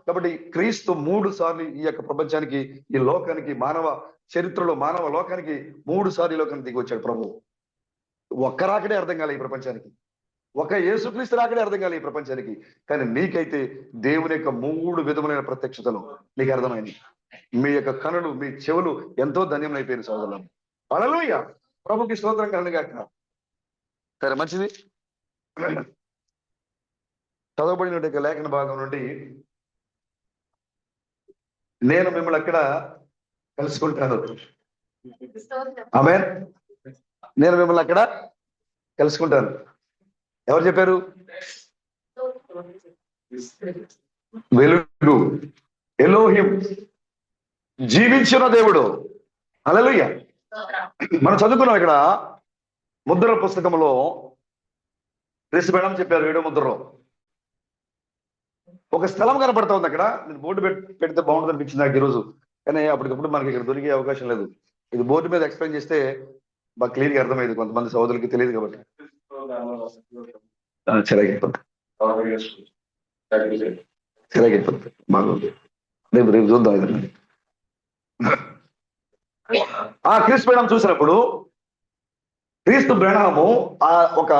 కాబట్టి క్రీస్తు 3 సార్లు ఈ యొక్క ప్రపంచానికి, ఈ లోకానికి, మానవ చరిత్రలో మానవ లోకానికి 3 సార్లు ఈ లోకానికి దిగి వచ్చాడు ప్రభు. ఒక్క రాకడే అర్థం కాలే ఈ ప్రపంచానికి, ఒక యేసుక్రీస్తు రాకడే అర్థం కాలే ఈ ప్రపంచానికి. కానీ నీకైతే దేవుని యొక్క 3 విధములైన ప్రత్యక్షతలు నీకు అర్థమైంది. మీ యొక్క కనులు, మీ చెవులు ఎంతో ధన్యమైపోయిన సోదరులు. హల్లెలూయా. ప్రభుకి స్తోత్రం కలుగుగాక. సరే, మంచిది. చదవబడిన లేఖన భాగం నుండి నేను మిమ్మల్ని అక్కడ కలుసుకుంటాను. ఆమేన్. నేను మిమ్మల్ని అక్కడ కలుసుకుంటాను. ఎవరు చెప్పారు? వెలుగు, ఎలోహిం, జీవించిన దేవుడు. హల్లెలూయా. మనం చదువుకున్నాం ఇక్కడ ముద్ర పుస్తకంలో రిషి మేడం చెప్పారు 7వ ముద్రలో ఒక స్థలం కనపడతా ఉంది. అక్కడ నేను బోర్డు పెడితే బాగుంటుంది అనిపించింది నాకు ఈరోజు, కానీ అప్పటికప్పుడు మనకి ఇక్కడ దొరికే అవకాశం లేదు. ఇది బోర్డు మీద ఎక్స్ప్లెయిన్ చేస్తే బాగా క్లియర్ గా అర్థమైంది, కొంతమంది సోదరులకి తెలియదు కాబట్టి. చిరాగిపోతుంది బాగుంది. రేపు చూద్దాం. క్రీస్తు బ్రహ్మ చూసినప్పుడు క్రీస్తు బ్రహ్మము ఆ ఒక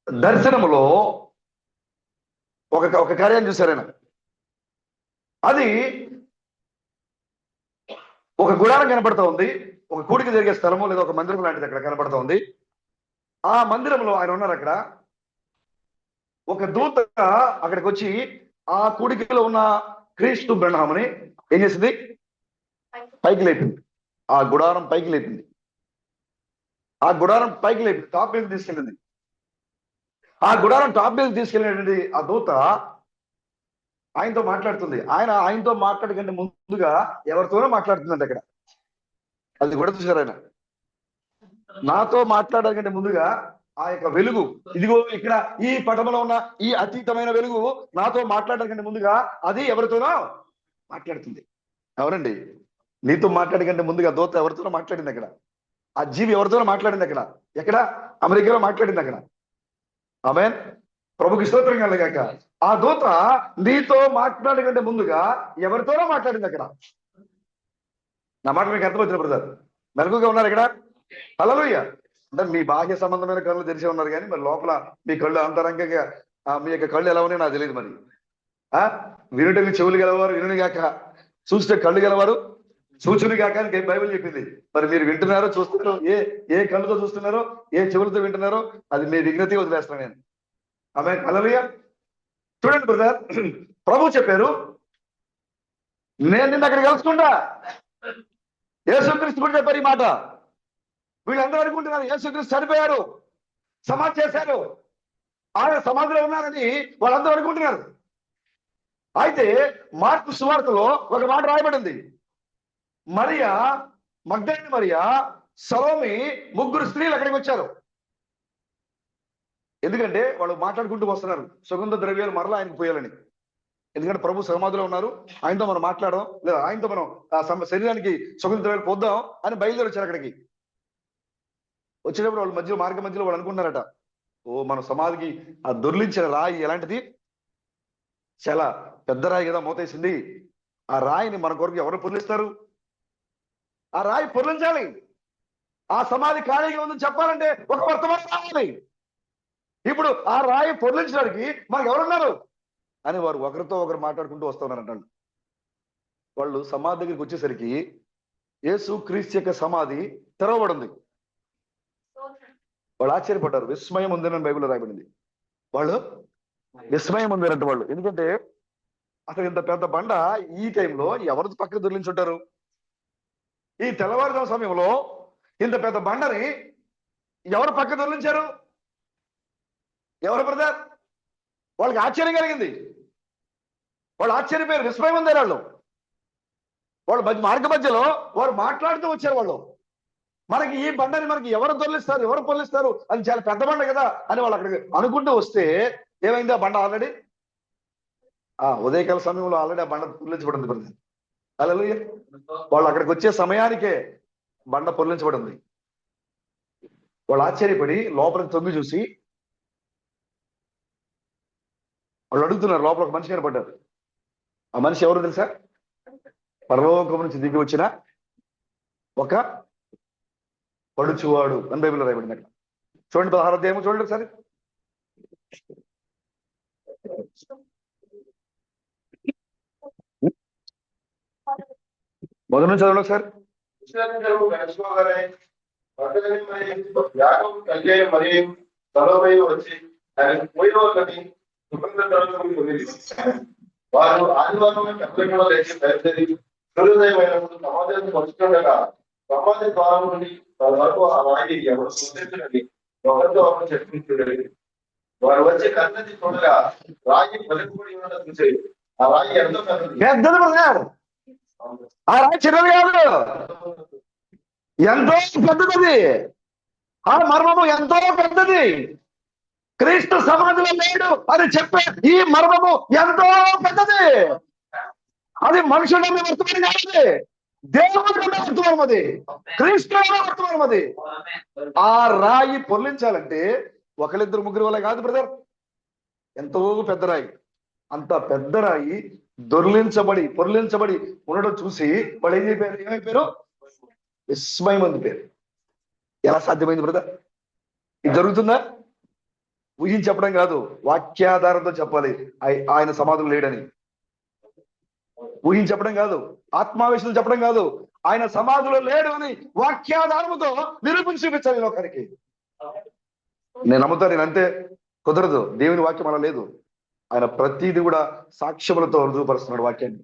దర్శనములో ఒక కార్యాన్ని చూశారైనా. అది ఒక గుడారం కనపడతా ఉంది, ఒక కూడిక జరిగే స్థలము లేదా ఒక మందిరం లాంటిది అక్కడ కనబడుతోంది. ఆ మందిరంలో ఆయన ఉన్నారు. అక్కడ ఒక దూత అక్కడికి వచ్చి ఆ కూడికలో ఉన్న క్రీస్తు బ్రహ్మని ఏం చేసింది? పైకి లేపింది. ఆ గుడారం పైకి లేపింది. ఆ గుడారం పైకి లేపి టాప్ మీద తీసుకెళ్ళింది. ఆ గుడారం టాప్ మీద తీసుకెళ్ళినటువంటి ఆ దూత ఆయనతో మాట్లాడుతుంది. ఆయనతో మాట్లాడకంటే ముందుగా ఎవరితోనో మాట్లాడుతుందండి అక్కడ. అది కూడా చూసారు. ఆయన నాతో మాట్లాడకంటే ముందుగా ఆ యొక్క వెలుగు, ఇదిగో ఇక్కడ ఈ పటంలో ఉన్న ఈ అతీతమైన వెలుగు నాతో మాట్లాడకంటే ముందుగా అది ఎవరితోనో మాట్లాడుతుంది. ఎవరండి? నీతో మాట్లాడకంటే ముందుగా దూత ఎవరితోనో మాట్లాడింది అక్కడ. ఆ జీవి ఎవరితోనో మాట్లాడింది అక్కడ. ఎక్కడ? అమెరికాలో మాట్లాడింది అక్కడ. ఆమేన్. ప్రభుకి స్తోత్రం కలుగాక. ఆ దూత నీతో మాట్లాడకంటే ముందుగా ఎవరితోనో మాట్లాడింది అక్కడ. నా మాట మీకు అర్థమవుతుంది బ్రదర్? మెలకుగా ఉన్నారు ఇక్కడ? హల్లెలూయా. అంటే మీ బాహ్య సంబంధమైన కళ్ళు తెరిచి ఉన్నారు, కానీ మరి లోపల మీ కళ్ళు అంతరంగంగా మీ యొక్క కళ్ళు ఎలా ఉన్నాయో నాకు తెలియదు. మరి వినుటకి చెవులు గలవారు వినుని గాక, చూస్తే కళ్ళు గలవారు సూచన కాక అని బైబిల్ చెప్పింది. మరి మీరు వింటున్నారో చూస్తున్నారో, ఏ కళ్ళుతో చూస్తున్నారో, ఏ చెవులతో వింటున్నారో అది మీ విజ్ఞత వదిలేస్తాను నేను. ఆమె హల్లెలూయా. చూడండి బ్రదర్, ప్రభు చెప్పారు, నేను నిన్న అక్కడ కలుసుకుంటా. యేసుక్రీస్తు కూడా చెప్పారు ఈ మాట. వీళ్ళందరూ అనుకుంటున్నారు యేసుక్రీస్తు చనిపోయారు, సమాధి చేశారు, ఆయన సమాధిలో ఉన్నారని వాళ్ళందరూ అనుకుంటున్నారు. అయితే మార్కు సువార్తలో ఒక మాట రాయబడింది. మరియా, మగ్దలేనే మరియా, సలోమి, ముగ్గురు స్త్రీలు అక్కడికి వచ్చారు. ఎందుకంటే వాళ్ళు మాట్లాడుకుంటూ వస్తున్నారు సుగంధ ద్రవ్యాలు మరలా ఆయనకు పోయాలని. ఎందుకంటే ప్రభు సమాధిలో ఉన్నారు, ఆయనతో మనం మాట్లాడడం లేదా ఆయనతో మనం ఆ శరీరానికి సుగంధ ద్రవ్యాలు పోద్దాం అని బయలుదేరి వచ్చారు అక్కడికి. వచ్చేటప్పుడు వాళ్ళు మార్గ మధ్యలో వాళ్ళు అనుకున్నారట, ఓ మన సమాధికి ఆ దొర్లించిన రాయి ఎలాంటిది? చాలా పెద్ద రాయి కదా, మోతేసింది. ఆ రాయిని మన కొరకు ఎవరు పొర్లిస్తారు? ఆ రాయి పొర్లించాలి. ఆ సమాధి ఖాళీగా ఉందని చెప్పాలంటే ఒక వర్తమానం రావాలి. ఇప్పుడు ఆ రాయి పొర్లించడానికి మనకు ఎవరున్నారు అని వారు ఒకరితో ఒకరు మాట్లాడుకుంటూ వస్తున్నారంట. వాళ్ళు సమాధి దగ్గరికి వచ్చేసరికి యేసు క్రీస్తు యొక్క సమాధి తెరవబడింది. వాళ్ళు ఆశ్చర్యపడ్డారు. విస్మయం ఉందని బైబిల్లో రాయబడింది. వాళ్ళు విస్మయం ఉందనంట వాళ్ళు. ఎందుకంటే అసలు ఇంత పెద్ద బండ ఈ టైంలో ఎవరు పక్కకు దొరికించుంటారు? ఈ తెల్లవారుజాము సమయంలో ఇంత పెద్ద బండని ఎవరు పక్క దొరికించారు? ఎవరు బ్రదర్? వాళ్ళకి ఆశ్చర్యం కలిగింది. వాళ్ళు ఆశ్చర్యపోయారు, విస్మయం ఉంది వాళ్ళు మార్గ మధ్యలో వారు మాట్లాడుతూ వచ్చారు. వాళ్ళు మనకి ఈ బండని మనకి ఎవరు దొరికిస్తారు, ఎవరు పొల్లిస్తారు, అది చాలా పెద్ద బండ కదా అని వాళ్ళు అక్కడికి అనుకుంటూ వస్తే ఏమైంది? ఆ బండ ఆల్రెడీ ఉదయకాల సమయంలో ఆల్రెడీ ఆ బండ పొర్లించబడింది బ్రదర్. హల్లెలూయా. వాళ్ళు అక్కడికి వచ్చే సమయానికే బండ పొర్లించబడింది. వాళ్ళు ఆశ్చర్యపడి లోపలికి తొంగి చూసి వాళ్ళు అడుగుతున్నారు. లోపల ఒక మనిషి కనపడ్డారు. ఆ మనిషి ఎవరు తెలుసా? పరలోకం నుంచి దిగి వచ్చిన ఒక పడుచువాడు అని బైబిల్లో రాయబడింది. అక్కడ చూడండి 16వ అధ్యాయం చూడండి ఒకసారి. మొదటి నుంచి చదవండి ఒకసారి. వారు ఆదివారం చెప్పకుండా లేచి బయలుదేరి సూర్యోదయమైనప్పుడు సమాజాన్ని మర్చుకుండగా సమాజ ద్వారం నుండి వారి వరకు ఆ రాయి ఎవరు సూచించినది ఒకరితో ఒకరు చర్చించుండేది. వారు వచ్చి కన్నది చూడగా రాయి వెలుగుబడి ఉండడం చూసి ఆ రాయి ఎంతో పెద్దది బ్రదర్. ఆ రాయి చిన్నది కాదు, ఎంతో పెద్దది. ఆ మర్మము ఎంతో పెద్దది. క్రీస్తు సమాధిలో లేడు అని చెప్పే ఈ మర్మము ఎంతో పెద్దది. అది మనుషుల వర్తమానం కాదు, దేవుడి వర్తమానం. అది క్రీస్తు వర్తమానం. అది ఆ రాయి పొర్లించాలంటే ఒకరిద్దరు ముగ్గురు వల్ల కాదు బ్రదర్. ఎంతో పెద్ద రాయి. అంత పెద్ద రాయి పొర్లించబడి ఉండడం చూసి వాళ్ళు ఏమైపోయారు? విస్మయం అంది పేరు. ఎలా సాధ్యమైంది బ్రదర్? ఇది జరుగుతుందా? ఊహించి చెప్పడం కాదు, వాక్యాధారంతో చెప్పాలి. ఆయన సమాధులు లేడని ఊహించి చెప్పడం కాదు, ఆత్మావేశంతో చెప్పడం కాదు, ఆయన సమాధిలో లేడు అని వాక్యాధారముతో నిరూపించి చూపించాలి ఈ లోకానికి. నేను నమ్ముతా, నేను అంతే. కుదరదు, దేవుని వాక్యం అలా లేదు. ఆయన ప్రతిదీ కూడా సాక్ష్యములతో రుజువుపరుస్తున్నాడు వాక్యాన్ని.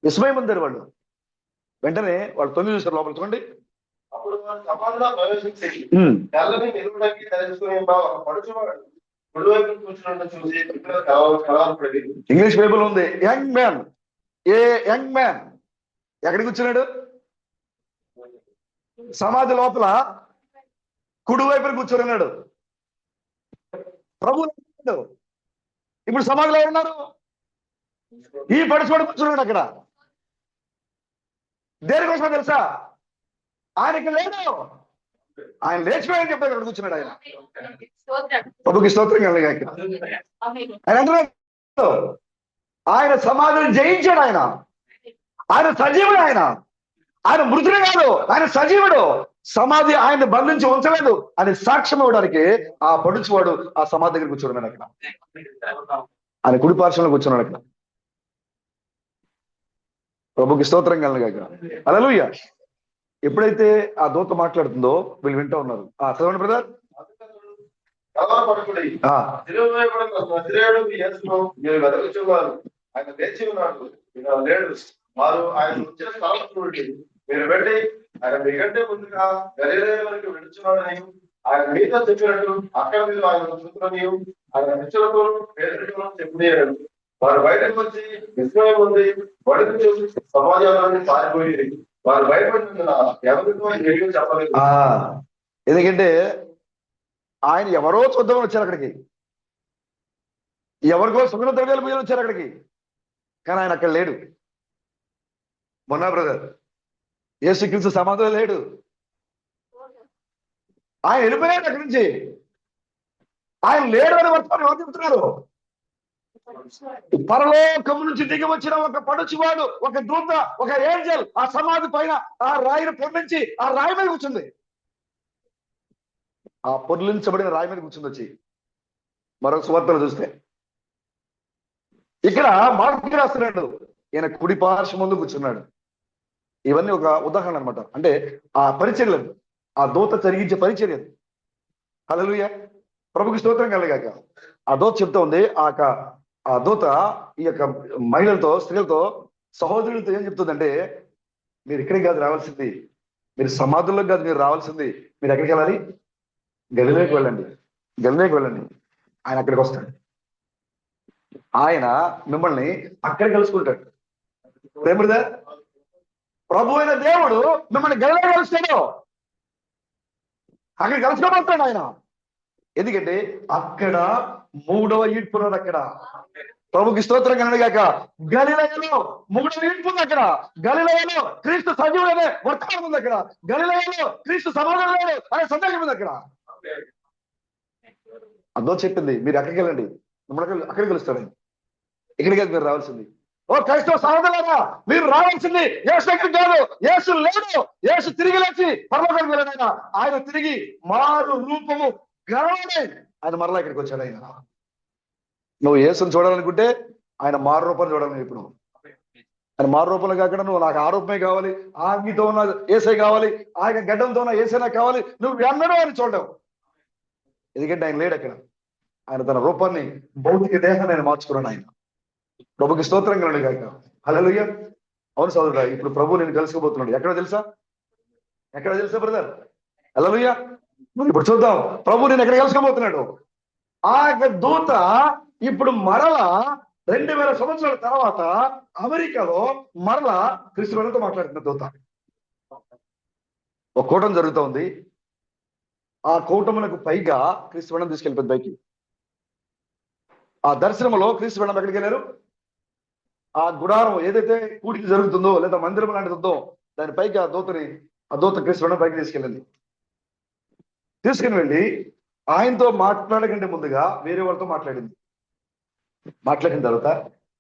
విస్మయం పొందారు వాళ్ళు. వెంటనే వాళ్ళు 9 చూసారు లోపల చూడండి. అప్పుడు వారు సమాధిలో ప్రవేశించి తెల్లని నిలువడానికి తెలుసుకుని ఒక పడుచువాడు కుడివైపు కూర్చున్నట్టు చూసి కలవరపడి. ఇంగ్లీష్ బైబిల్ ఉంది యంగ్ మ్యాన్, ఏ యంగ్ మ్యాన్. ఎక్కడికి కూర్చున్నాడు? సమాధి లోపల కుడివైపున కూర్చొని ప్రభు. ఇప్పుడు సమాధిలో ఎవరున్నారు? ఈ పడుచువాడు కూర్చున్నాడు అక్కడ. దేనికోసమో తెలుసా? ఆయనకి లేదు, ఆయన లేచిపోయాడని చెప్పాడు. అక్కడ కూర్చున్నాడు ఆయన. ప్రభుకి స్తోత్రం కలగాక. ఆయన అంటున్నాడు ఆయన సమాధిని జయించాడు. ఆయన సజీవుడు. ఆయన మృతుడు కాదు, ఆయన సజీవుడు. సమాధి ఆయన బంధించి ఉంచలేదు అని సాక్ష్యం ఇవ్వడానికి ఆ పడుచువాడు ఆ సమాధి దగ్గర కూర్చున్నాడు అక్కడ. ఆయన కుడి పార్శ్వంలో కూర్చున్నాడు అక్కడ. ప్రభుకి స్తోత్రం కలగాక. హల్లెలూయా. ఎప్పుడైతే ఆ దూత మాట్లాడుతుందో వీళ్ళు వింటూ ఉన్నారు. చదవండి బ్రదర్. ఆయన లేచి ఉన్నాడు, లేడు. వారు ఆయన వచ్చిన స్థలం చూడండి, మీరు వెళ్ళి ఆయన మీకంటే ముందుగా గలిలయ వరకు వెళుచున్నాడని ఆయన మీతో చెప్పినట్టు అక్కడ మీరు ఆయన చూసుకుని ఆయన శిష్యులకు పేదరికం చెప్పినారు. వారు బయటకు వచ్చి విస్మయం ఉంది, బడుకు చూసి సమాజాన్ని పారిపోయి వారు భయపడుతున్న ఎవరితో ఏమీ చెప్పలేదు. ఎందుకంటే ఆయన ఎవరో చూద్దామని వచ్చారు అక్కడికి, ఎవరికో సుగంధ ద్రవ్యాలు పూజలు వచ్చారు అక్కడికి, కానీ ఆయన అక్కడ లేడు. మొన్న బ్రదర్ యేసుక్రీస్తు సమాధిలో లేడు. ఆయన వెళ్ళిపోయాడు అక్కడి నుంచి. ఆయన లేడు అని వర్తమానం ఎవరు చెప్తున్నారు? పరలోకం నుంచి దిగి వచ్చిన ఒక పడుచువాడు, ఒక దూత, ఒక ఏంజల్ ఆ సమాధి పైన ఆ రాయిని పొర్లించి ఆ రాయి మీద కూర్చుంది. ఆ పొర్లించబడిన రాయి మీద కూర్చుంది వచ్చి. మరొక సువార్తలు చూస్తే ఇక్కడ మార్కు రాస్తున్నాడు, ఈయన కుడి పార్శ్వం ముందు కూర్చున్నాడు. ఇవన్నీ ఒక ఉదాహరణ అనమాట. అంటే ఆ పరిచర్యలు, ఆ దూత జరిగించే పరిచర్యలు. హల్లెలూయా. ప్రభుకి స్తోత్రం కలగాక. ఆ దూత చెప్తా ఉంది, ఆ దూత ఈ యొక్క మహిళలతో, స్త్రీలతో, సహోదరులతో ఏం చెప్తుందంటే, మీరు ఇక్కడికి కాదు రావాల్సింది, మీరు సమాధుల్లోకి కాదు మీరు రావాల్సింది. మీరు ఎక్కడికి వెళ్ళాలి? గలిలయకి వెళ్ళండి, గలిలయకి వెళ్ళండి. ఆయన అక్కడికి వస్తాడు. ఆయన మిమ్మల్ని అక్కడ కలుసుకుంటాడు. ప్రేమదా, ప్రభు అయిన దేవుడు మిమ్మల్ని గలిలయ కలుస్తాడు. అక్కడ కలుసుకోబోతాడు ఆయన. ఎందుకంటే అక్కడ 3వ ఈడ్పు ఉన్నది. అక్కడ ప్రభుకి స్తోత్రం కలగాక. గలిలయలో 3వ ఈడ్పు ఉంది. అక్కడ గలిలయలో క్రీస్తు సజీవుడనే వర్తమానం ఉంది. అక్కడ గలిలయలో క్రీస్తు సమాధానం అనే సందేశం ఉంది. అక్కడ అదో చెప్పింది, మీరు అక్కడికి వెళ్ళండి, మిమ్మల్ని అక్కడికి కలుస్తాడు. ఇక్కడికి మీరు రావాల్సింది. ఓ క్రైస్తవ సహోదరులారా, మీరు రావాల్సింది యేసు దగ్గరికి కాదు. యేసు లేడు, యేసు తిరిగి లేచి పరలోకానికి వెళ్ళాడు. ఆయన తిరిగి మారు రూపము గలవాడే ఆయన మరలా ఇక్కడికి వచ్చాడు. ఆయన నువ్వు యేసుని చూడాలనుకుంటే ఆయన మారు రూపాన్ని చూడాలి. ఇప్పుడు ఆయన మారు రూపంలో కాకుండా నువ్వు నాకు ఆ రూపమే కావాలి, ఆజ్ఞతో ఉన్న ఏసై కావాలి, ఆయన గడ్డంతో ఉన్న ఏసైనా కావాలి, నువ్వు ఎన్నడూ ఆయన చూడవు. ఎందుకంటే ఆయన లేడు అక్కడ. ఆయన తన రూపాన్ని, భౌతిక దేహాన్ని ఆయన మార్చుకున్నాడు. ఆయన ప్రభుకి స్తోత్రం కలగాక. హల్లెలూయా. అవును సోదరుడా, ఇప్పుడు ప్రభు నేను కలుసుకోబోతున్నాడు. ఎక్కడ తెలుసా? ఎక్కడ తెలుసా బ్రదర్? హల్లెలూయా. మరి ఇప్పుడు చూద్దాం ప్రభు నేను ఎక్కడ కలుసుకోబోతున్నాడు. ఆ యొక్క దూత ఇప్పుడు మరలా 2000 సంవత్సరాల తర్వాత అమెరికాలో మరలా క్రీస్తుతో మాట్లాడుతున్న దూత. ఒక కూటం జరుగుతూ ఉంది. ఆ కూటములకు పైగా క్రీస్తు తీసుకెళ్ళిపోయింది పైకి. ఆ దర్శనంలో క్రీస్తు ఎక్కడికి వెళ్ళారు? ఆ గుడారం ఏదైతే కూడికి జరుగుతుందో లేదా మందిరం లాంటిది ఉందో దాని పైకి ఆ దూత క్రీస్తు పైకి తీసుకెళ్ళింది. తీసుకుని వెళ్ళి ఆయనతో మాట్లాడకంటే ముందుగా వేరే వాళ్ళతో మాట్లాడింది. మాట్లాడిన తర్వాత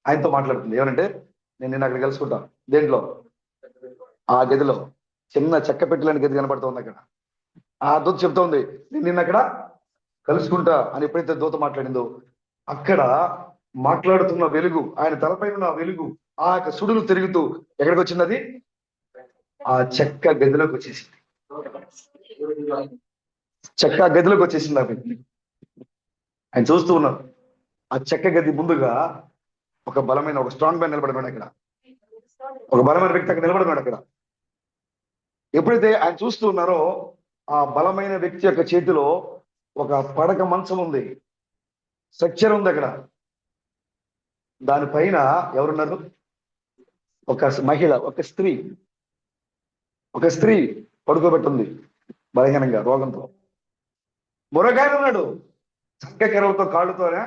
ఆయనతో మాట్లాడుతుంది. ఏమనంటే, నేను అక్కడ కలుసుకుంటాను. దేంట్లో? ఆ గదిలో చిన్న చెక్క పెట్టిలాంటి గది కనబడుతుంది. అక్కడ ఆ దూత చెప్తోంది, నేను నిన్న అక్కడ కలుసుకుంటా అని. ఎప్పుడైతే దూత మాట్లాడిందో అక్కడ మాట్లాడుతున్న వెలుగు, ఆయన తలపైన ఉన్న వెలుగు, ఆ యొక్క సుడులు తిరుగుతూ ఎక్కడికి వచ్చింది అది? ఆ చెక్క గదిలోకి వచ్చేసింది. చెక్క గదిలోకి వచ్చేసింది ఆ వ్యక్తి. ఆయన చూస్తూ ఉన్నారు. ఆ చెక్క గది ముందుగా ఒక బలమైన, ఒక స్ట్రాంగ్ మ్యాన్ నిలబడినాడు అక్కడ. ఒక బలమైన వ్యక్తి అక్కడ నిలబడినాడు అక్కడ. ఎప్పుడైతే ఆయన చూస్తూ ఉన్నారో, ఆ బలమైన వ్యక్తి యొక్క చేతిలో ఒక పడక మంచం ఉంది, స్ట్రక్చర్ ఉంది అక్కడ. దానిపైన ఎవరున్నారు? ఒక మహిళ, ఒక స్త్రీ పడుకోబెట్టుంది బలహీనంగా, రోగంతో. మురగాయన ఉన్నాడు, చక్క కెరవతో కాళ్ళతోనే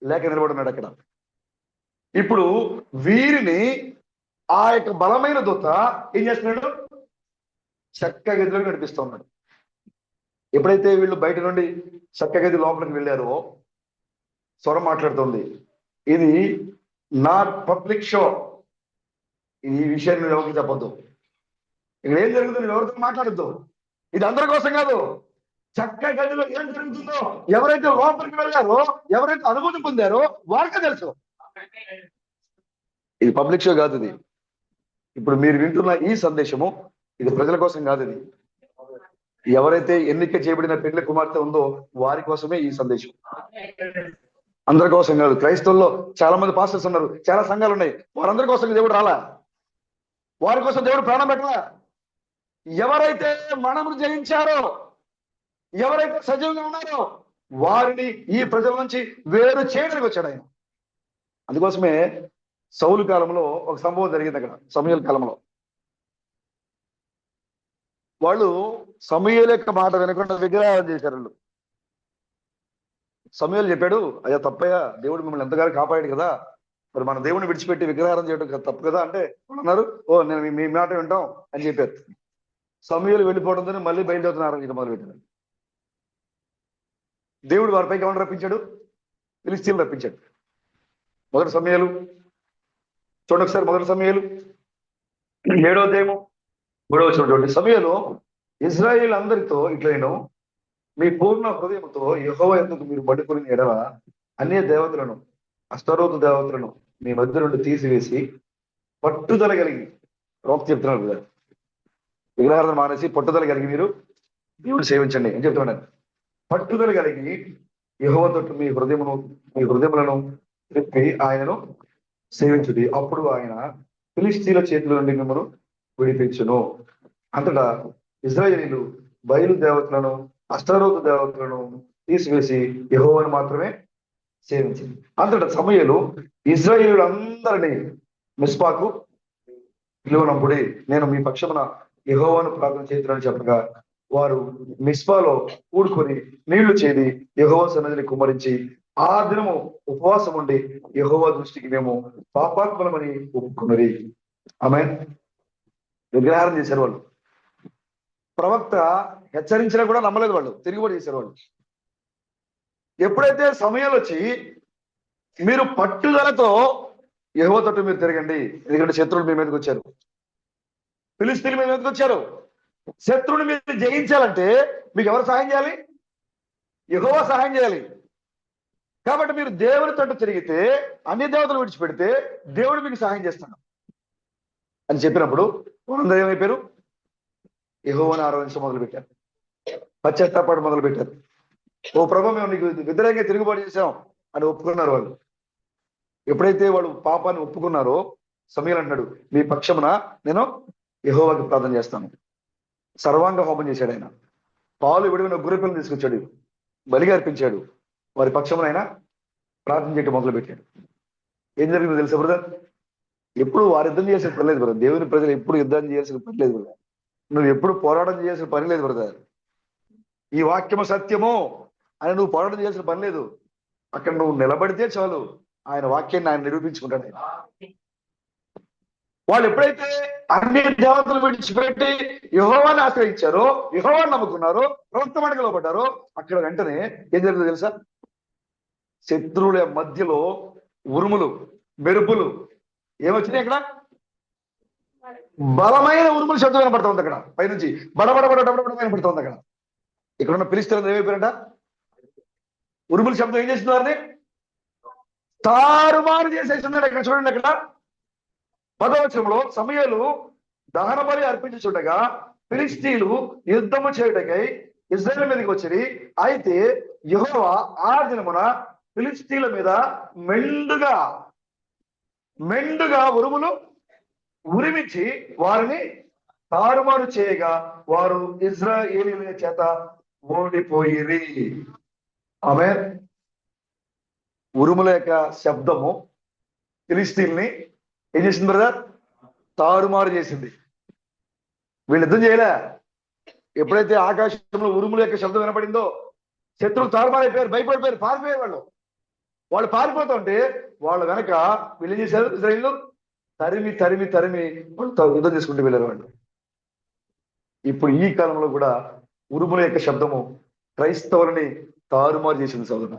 లేక నిలబడున్నాడు అక్కడ. ఇప్పుడు వీరిని ఆ యొక్క బలమైన దూత ఏం చేస్తున్నాడు? చక్క గదిలోకి నడిపిస్తూ ఉన్నాడు. ఎప్పుడైతే వీళ్ళు బయట నుండి చక్క గది లోపలికి వెళ్ళారో, స్వరం మాట్లాడుతుంది, ఇది నాట్ పబ్లిక్ షో, ఈ విషయాన్ని నువ్వు ఎవరికి చెప్పొద్దు. ఇక్కడ ఏం జరుగుతుంది ఎవరితో మాట్లాడద్దు, ఇది అందరి కోసం కాదు. చక్క గదిలో ఏం జరుగుతుందో ఎవరైతే లోపలికి వెళ్ళారో, ఎవరైతే అనుభూతి పొందారో వారికే తెలుసు. ఇది పబ్లిక్ షో కాదు. ఇది ఇప్పుడు మీరు వింటున్న ఈ సందేశము ఇది ప్రజల కోసం కాదు. ఇది ఎవరైతే ఎన్నిక చేయబడిన పెళ్లి కుమార్తె ఉందో వారి కోసమే ఈ సందేశం, అందరి కోసం కాదు. క్రైస్తవుల్లో చాలా మంది పాస్టర్స్ ఉన్నారు, చాలా సంఘాలు ఉన్నాయి, వారందరి కోసం దేవుడు రాలా, వారి కోసం దేవుడు ప్రాణం పెట్టలా. ఎవరైతే మనమును జయించారో, ఎవరైతే సజీవంగా ఉన్నారో వారిని ఈ ప్రజల నుంచి వేరు చేయడానికి వచ్చాడు ఆయన. అందుకోసమే సౌలు కాలంలో ఒక సంభవం జరిగింది అక్కడ. సమూయేలు కాలంలో వాళ్ళు సమూయేలు యొక్క మాట వినకుండా విగ్రహాలు చేశారు. వాళ్ళు సమూయేలు చెప్పాడు, అయ్యా తప్పయ్యా, దేవుడు మిమ్మల్ని ఎంతగానో కాపాడాడు కదా, మరి మన దేవుడిని విడిచిపెట్టి విగ్రహారం చేయడం తప్పు కదా అంటే అన్నారు, ఓ నేను మీ మాట వింటాం అని చెప్పారు. సమూయేలు వెళ్ళిపోవడంతో మళ్ళీ బయలుదేరుతున్నారు ఇక మొదలుపెట్టారు. దేవుడు వారిపైకి ఎవరిని రప్పించాడు? ఫిలిష్తీయులను రప్పించాడు. మొదటి సమూయేలు చూడండి ఒకసారి. మొదటి సమూయేలు 7వ అధ్యాయము 3వ వచనం. సమూయేలు ఇశ్రాయేలు అందరితో ఇట్లైను, మీ పూర్ణ హృదయంతో యెహోవా యందు మీరు పడుకుని ఎడల అన్య దేవతలను, అష్టరోతు దేవతలను మీ మధ్య నుండి తీసివేసి పట్టుదల కలిగి, రోక్ చెప్తున్నారు కదా, విగ్రహాలను మానేసి పట్టుదల కలిగి మీరు దేవుడు సేవించండి అని చెప్తున్నాడు. పట్టుదల కలిగి యెహోవా తట్టు మీ హృదయములను తిప్పి ఆయనను సేవించుడి, అప్పుడు ఆయన ఫిలిష్తీయుల చేతిలో నుండి మిమ్మల్ని విడిపించును. అంతటా ఇశ్రాయేలీయులు బయలు దేవతలను, అష్టరోతు దేవతలను తీసివేసి యెహోవాను మాత్రమే సేవించింది. అంతటా సమూయేలు ఇశ్రాయేలీయులందరినీ మిస్పాకు పిలువనప్పుడే నేను మీ పక్షమున యెహోవాను ప్రార్థన చేతులని చెప్పగా, వారు మిస్పాలో కూడుకొని నీళ్లు చేది యెహోవా సన్నిధిని కుమ్మరించి ఆ దినము ఉపవాసం ఉండి యెహోవా దృష్టికి మేము పాపాత్మలమని ఒప్పుకున్నది. ఆమేన్. విగ్రహారం చేశారు వాళ్ళు. ప్రవక్త హెచ్చరించినా కూడా నమ్మలేదు వాళ్ళు, తిరుగుబాటు చేశారు వాళ్ళు. ఎప్పుడైతే సమయాలు వచ్చి మీరు పట్టుదలతో యెహోవా తట్టు మీరు తిరగండి, ఎందుకంటే శత్రువులు మీ మీదకి వచ్చారు, ఫిలిష్తీయులు మీ మీదకి వచ్చారు. శత్రువుని మీరు జయించాలంటే మీకు ఎవరు సహాయం చేయాలి? యెహోవా సహాయం చేయాలి. కాబట్టి మీరు దేవుని తట్టు తిరిగితే, అన్ని దేవతలు విడిచిపెడితే దేవుడు మీకు సహాయం చేస్తాడు అని చెప్పినప్పుడు వాళ్ళందరూ ఏమైపోయారు? యెహోవాను ఆరాధించడం మొదలుపెట్టారు, పశ్చాత్తాపడం మొదలుపెట్టారు. ఓ ప్రభు, మేము నీకు వ్యతిరేకంగా తిరుగుబాటు చేశాం అని ఒప్పుకున్నారు వాళ్ళు. ఎప్పుడైతే వాళ్ళు పాపాన్ని ఒప్పుకున్నారో సమూయేలు అంటున్నాడు, మీ పక్షమున నేను యెహోవాకి ప్రార్థన చేస్తాను. సర్వాంగ హోమం చేశాడు ఆయన. పాలు విడివిన గుర్రెపిల్లను తీసుకొచ్చాడు, బలిగా అర్పించాడు. వారి పక్షమున ఆయన ప్రార్థన చేయడం మొదలుపెట్టాడు. ఏం జరిగిందో తెలుసా బ్రదర్? ఎప్పుడు వారు యుద్ధం చేయాల్సిన పని లేదు బ్రదర్. దేవుని ప్రజలు ఎప్పుడు యుద్ధం చేయాల్సిన పని లేదు బ్రదర్. నువ్వు ఎప్పుడు పోరాటం చేయాల్సిన పని లేదు బ్రదర్. ఈ వాక్యము సత్యము అని నువ్వు పోరాటం చేయాల్సిన పని లేదు. అక్కడ నువ్వు నిలబడితే చాలు, ఆయన వాక్యాన్ని ఆయన నిరూపించుకుంటాడు. ఆయన వాళ్ళు ఎప్పుడైతే అన్ని దేవతలు విడిచిపెట్టి యెహోవాని ఆశ్రయించారో, యెహోవాని నమ్ముకున్నారో, ప్రవక్త మాటకు లోబడ్డారో, అక్కడ వెంటనే ఏం జరుగుతుందో తెలుసా? శత్రువుల మధ్యలో ఉరుములు, మెరుపులు ఏమొచ్చినాయి? అక్కడ బలమైన ఉరుములు శబ్దం వినపడుతుంది. అక్కడ పైనుంచి బడబడబడబడ వినపడుతుంది. అక్కడ ఇక్కడ ఉన్న ఫిలిష్తీయులు ఏమైపోయారంట? ఉరుముల శబ్దం ఏం చేసింది? వారిని తారుమారు చేసేస్తున్నాడు. ఇక్కడ చూడండి, అక్కడ 10వ వచనంలో సమూయేలు దహన బలి అర్పించుచుండగా ఫిలిష్తీయులు యుద్ధము చేయుటకై ఇశ్రాయేలు మీదకి వచ్చిరి. అయితే యెహోవా ఆ దినమున ఫిలిష్తీయుల మీద మెండుగా ఉరుములు ఉరిమించి వారిని తారుమారు చేయగా వారు ఇశ్రాయేలీయుల చేత ఓడిపోయిరి. ఆమేన్. ఉరుముల యొక్క శబ్దము ఫిలిష్తీయుల్ని ఏం చేసింది బ్రదర్? తారుమారు చేసింది. వీళ్ళు యుద్ధం చేయలే. ఎప్పుడైతే ఆకాశంలో ఉరుముల యొక్క శబ్దం వినపడిందో శత్రువులు తారుమారైపోయారు, భయపడిపోయారు, పారిపోయారు. వాళ్ళు పారిపోతుంటే వాళ్ళ వెనక వీళ్ళు ఏం చేశారు? ఇశ్రాయేలు తరిమి యుద్ధం చేసుకుంటూ వెళ్ళారు వాళ్ళు. ఇప్పుడు ఈ కాలంలో కూడా ఉరుముల యొక్క శబ్దము క్రైస్తవులని తారుమారు చేసింది సోదరుడు.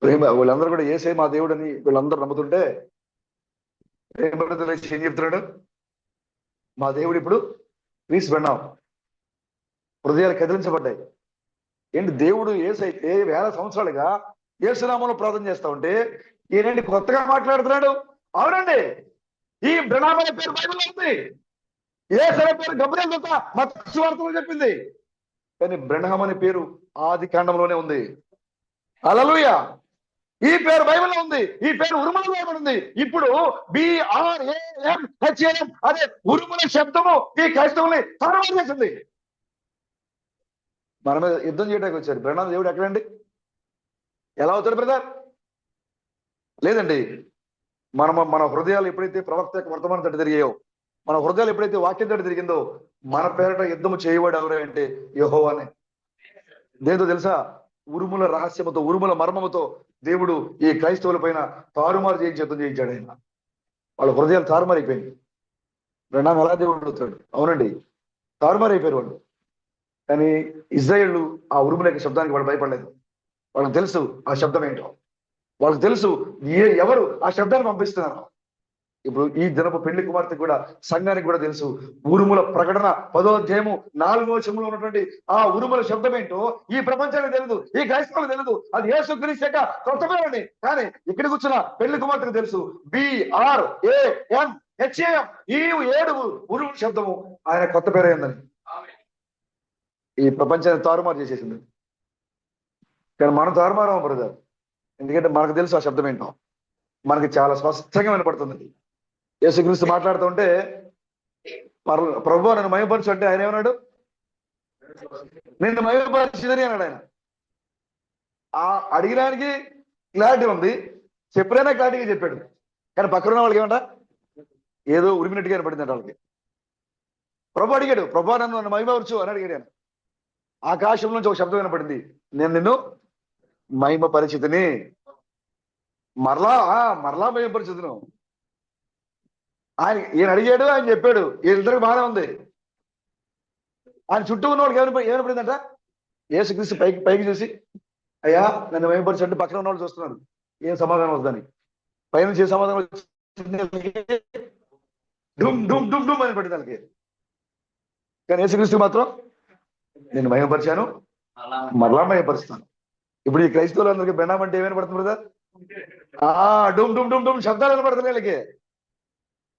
ప్రేమ వీళ్ళందరూ కూడా యేసే మా దేవుడు అని వీళ్ళందరూ నమ్ముతుంటే ఏం చెప్తున్నాడు? మా దేవుడు ఇప్పుడు విన్నాం, హృదయాలు కదిలించబడ్డాయి. ఏంటి దేవుడు యేసైతే వేల సంవత్సరాలుగా యేసునామంలో ప్రార్థన చేస్తా ఉంటే ఈయనండి కొత్తగా మాట్లాడుతున్నాడు. అవునండి, ఈ బ్రహ్మ అనే పేరు బైబిల్లో ఉంది. యేసు అనే పేరు గబ్రియలు దూత మత్తయి సువార్తలో చెప్పింది. కానీ బ్రహ్మ అనే పేరు ఆది కాండంలోనే ఉంది. హల్లెలూయా. ఈ పేరు బైబిల్లో ఉంది. ఈ పేరు ఉరుములలో ఉంది. ఇప్పుడు BRAMHAM అనే ఉరుముల శబ్దము ఈ క్రైస్తవుల్ని తారుమారు చేసింది. మన మీద యుద్ధం చేయడానికి వచ్చారు. బ్రహ్మ దేవుడు ఎక్కడండి? ఎలా అవుతాడు బ్రదర్? లేదండి, మన హృదయాలు ఎప్పుడైతే ప్రవక్త యొక్క వర్తమానం తట్టు తిరిగాయో, మన హృదయాలు ఎప్పుడైతే వాక్యం తట్టు తిరిగిందో మన పేరట యుద్ధము చేయవాడు ఎవరంటే యెహోవానే. దేంతో తెలుసా? ఉరుముల రహస్యముతో, ఉరుముల మర్మముతో దేవుడు ఈ క్రైస్తవుల పైన తారుమారు చేయించి యుద్ధం చేయించాడు. ఆయన వాళ్ళ హృదయాలు తారుమారైపోయింది. రెండాం ఎలా దేవుడు అవుతాడు? అవునండి, తారుమారైపోయారు వాళ్ళు. కానీ ఇశ్రాయేలు ఆ ఉరుముల యొక్క శబ్దానికి వాళ్ళు భయపడలేదు. వాళ్ళకి తెలుసు ఆ శబ్దం ఏంటో. వాళ్ళకి తెలుసు ఎవరు ఆ శబ్దాన్ని పంపిస్తున్నారు. ఇప్పుడు ఈ దినపు పెళ్లి కుమార్తె కూడా, సంఘానికి కూడా తెలుసు ఉరుముల ప్రకటన 10వ అధ్యాయము 4వ వచనంలో ఉన్నటువంటి ఆ ఉరుముల శబ్దం ఏంటో ఈ ప్రపంచానికి తెలియదు, ఈ క్రైస్తవులకు తెలియదు. అది యేసుక్రీస్తు యొక్క కొత్త పేరండి. కానీ ఇక్కడ కూర్చున్న పెళ్లి కుమార్తెకు తెలుసు BRAMHAM, ఈ 7 ఉరుముల శబ్దము ఆయన కొత్త పేరైందని. ఈ ప్రపంచాన్ని తారుమారు చేసేసింది. కానీ మనం తారుమారం బ్రదర్. ఎందుకంటే మనకు తెలుసు ఆ శబ్దం ఏంటో. మనకి చాలా స్పష్టంగా వినపడుతుంది. యేసుక్రీస్తు మాట్లాడుతుంటే ప్రభు నన్ను మహిమపరచు అంటే ఆయన ఏమన్నాడు? నిన్ను మహిమపరిచిదని అన్నాడు ఆయన. ఆ అడిగినానికి క్లారిటీ ఉంది, చెప్పినా క్లారిటీగా చెప్పాడు. కానీ పక్కన ఉన్న వాళ్ళకి ఏమంట ఏదో ఉరిమినట్టుగా వినపడింది అంటే వాళ్ళకి. ప్రభు అడిగాడు, ప్రభు నన్ను మహిమపరచు అని అడిగాడు ఆయన. ఆకాశం నుంచి ఒక శబ్దం వినపడింది, నేను నిన్ను మహిమ పరిచితిని. మరలా మహిమపరిచితును. ఈయన అడిగాడు, ఆయన చెప్పాడు. వీళ్ళిద్దరికి బాగానే ఉంది. ఆయన చుట్టూ ఉన్న వాళ్ళకి ఏమనిపడిందంట? యేసుక్రీస్తు పైకి చూసి అయ్యా నన్ను మహిమపరిచి అంటే పక్కన ఉన్న వాళ్ళు చూస్తున్నారు ఏం సమాధానం వద్దని. పైనుంచి ఏ సమాధానం డుమ్ అని పడింది వాళ్ళకి. కానీ యేసుక్రీస్తు మాత్రం నేను మహిమపరిచాను, మరలా మహిమపరుస్తాను. ఇప్పుడు ఈ క్రైస్తవులందరికీ బెండాం అంటే ఏమైనా పడుతుంది కదా? డుమ్ శబ్దాలు వినపడుతున్నాయి వీళ్ళకి.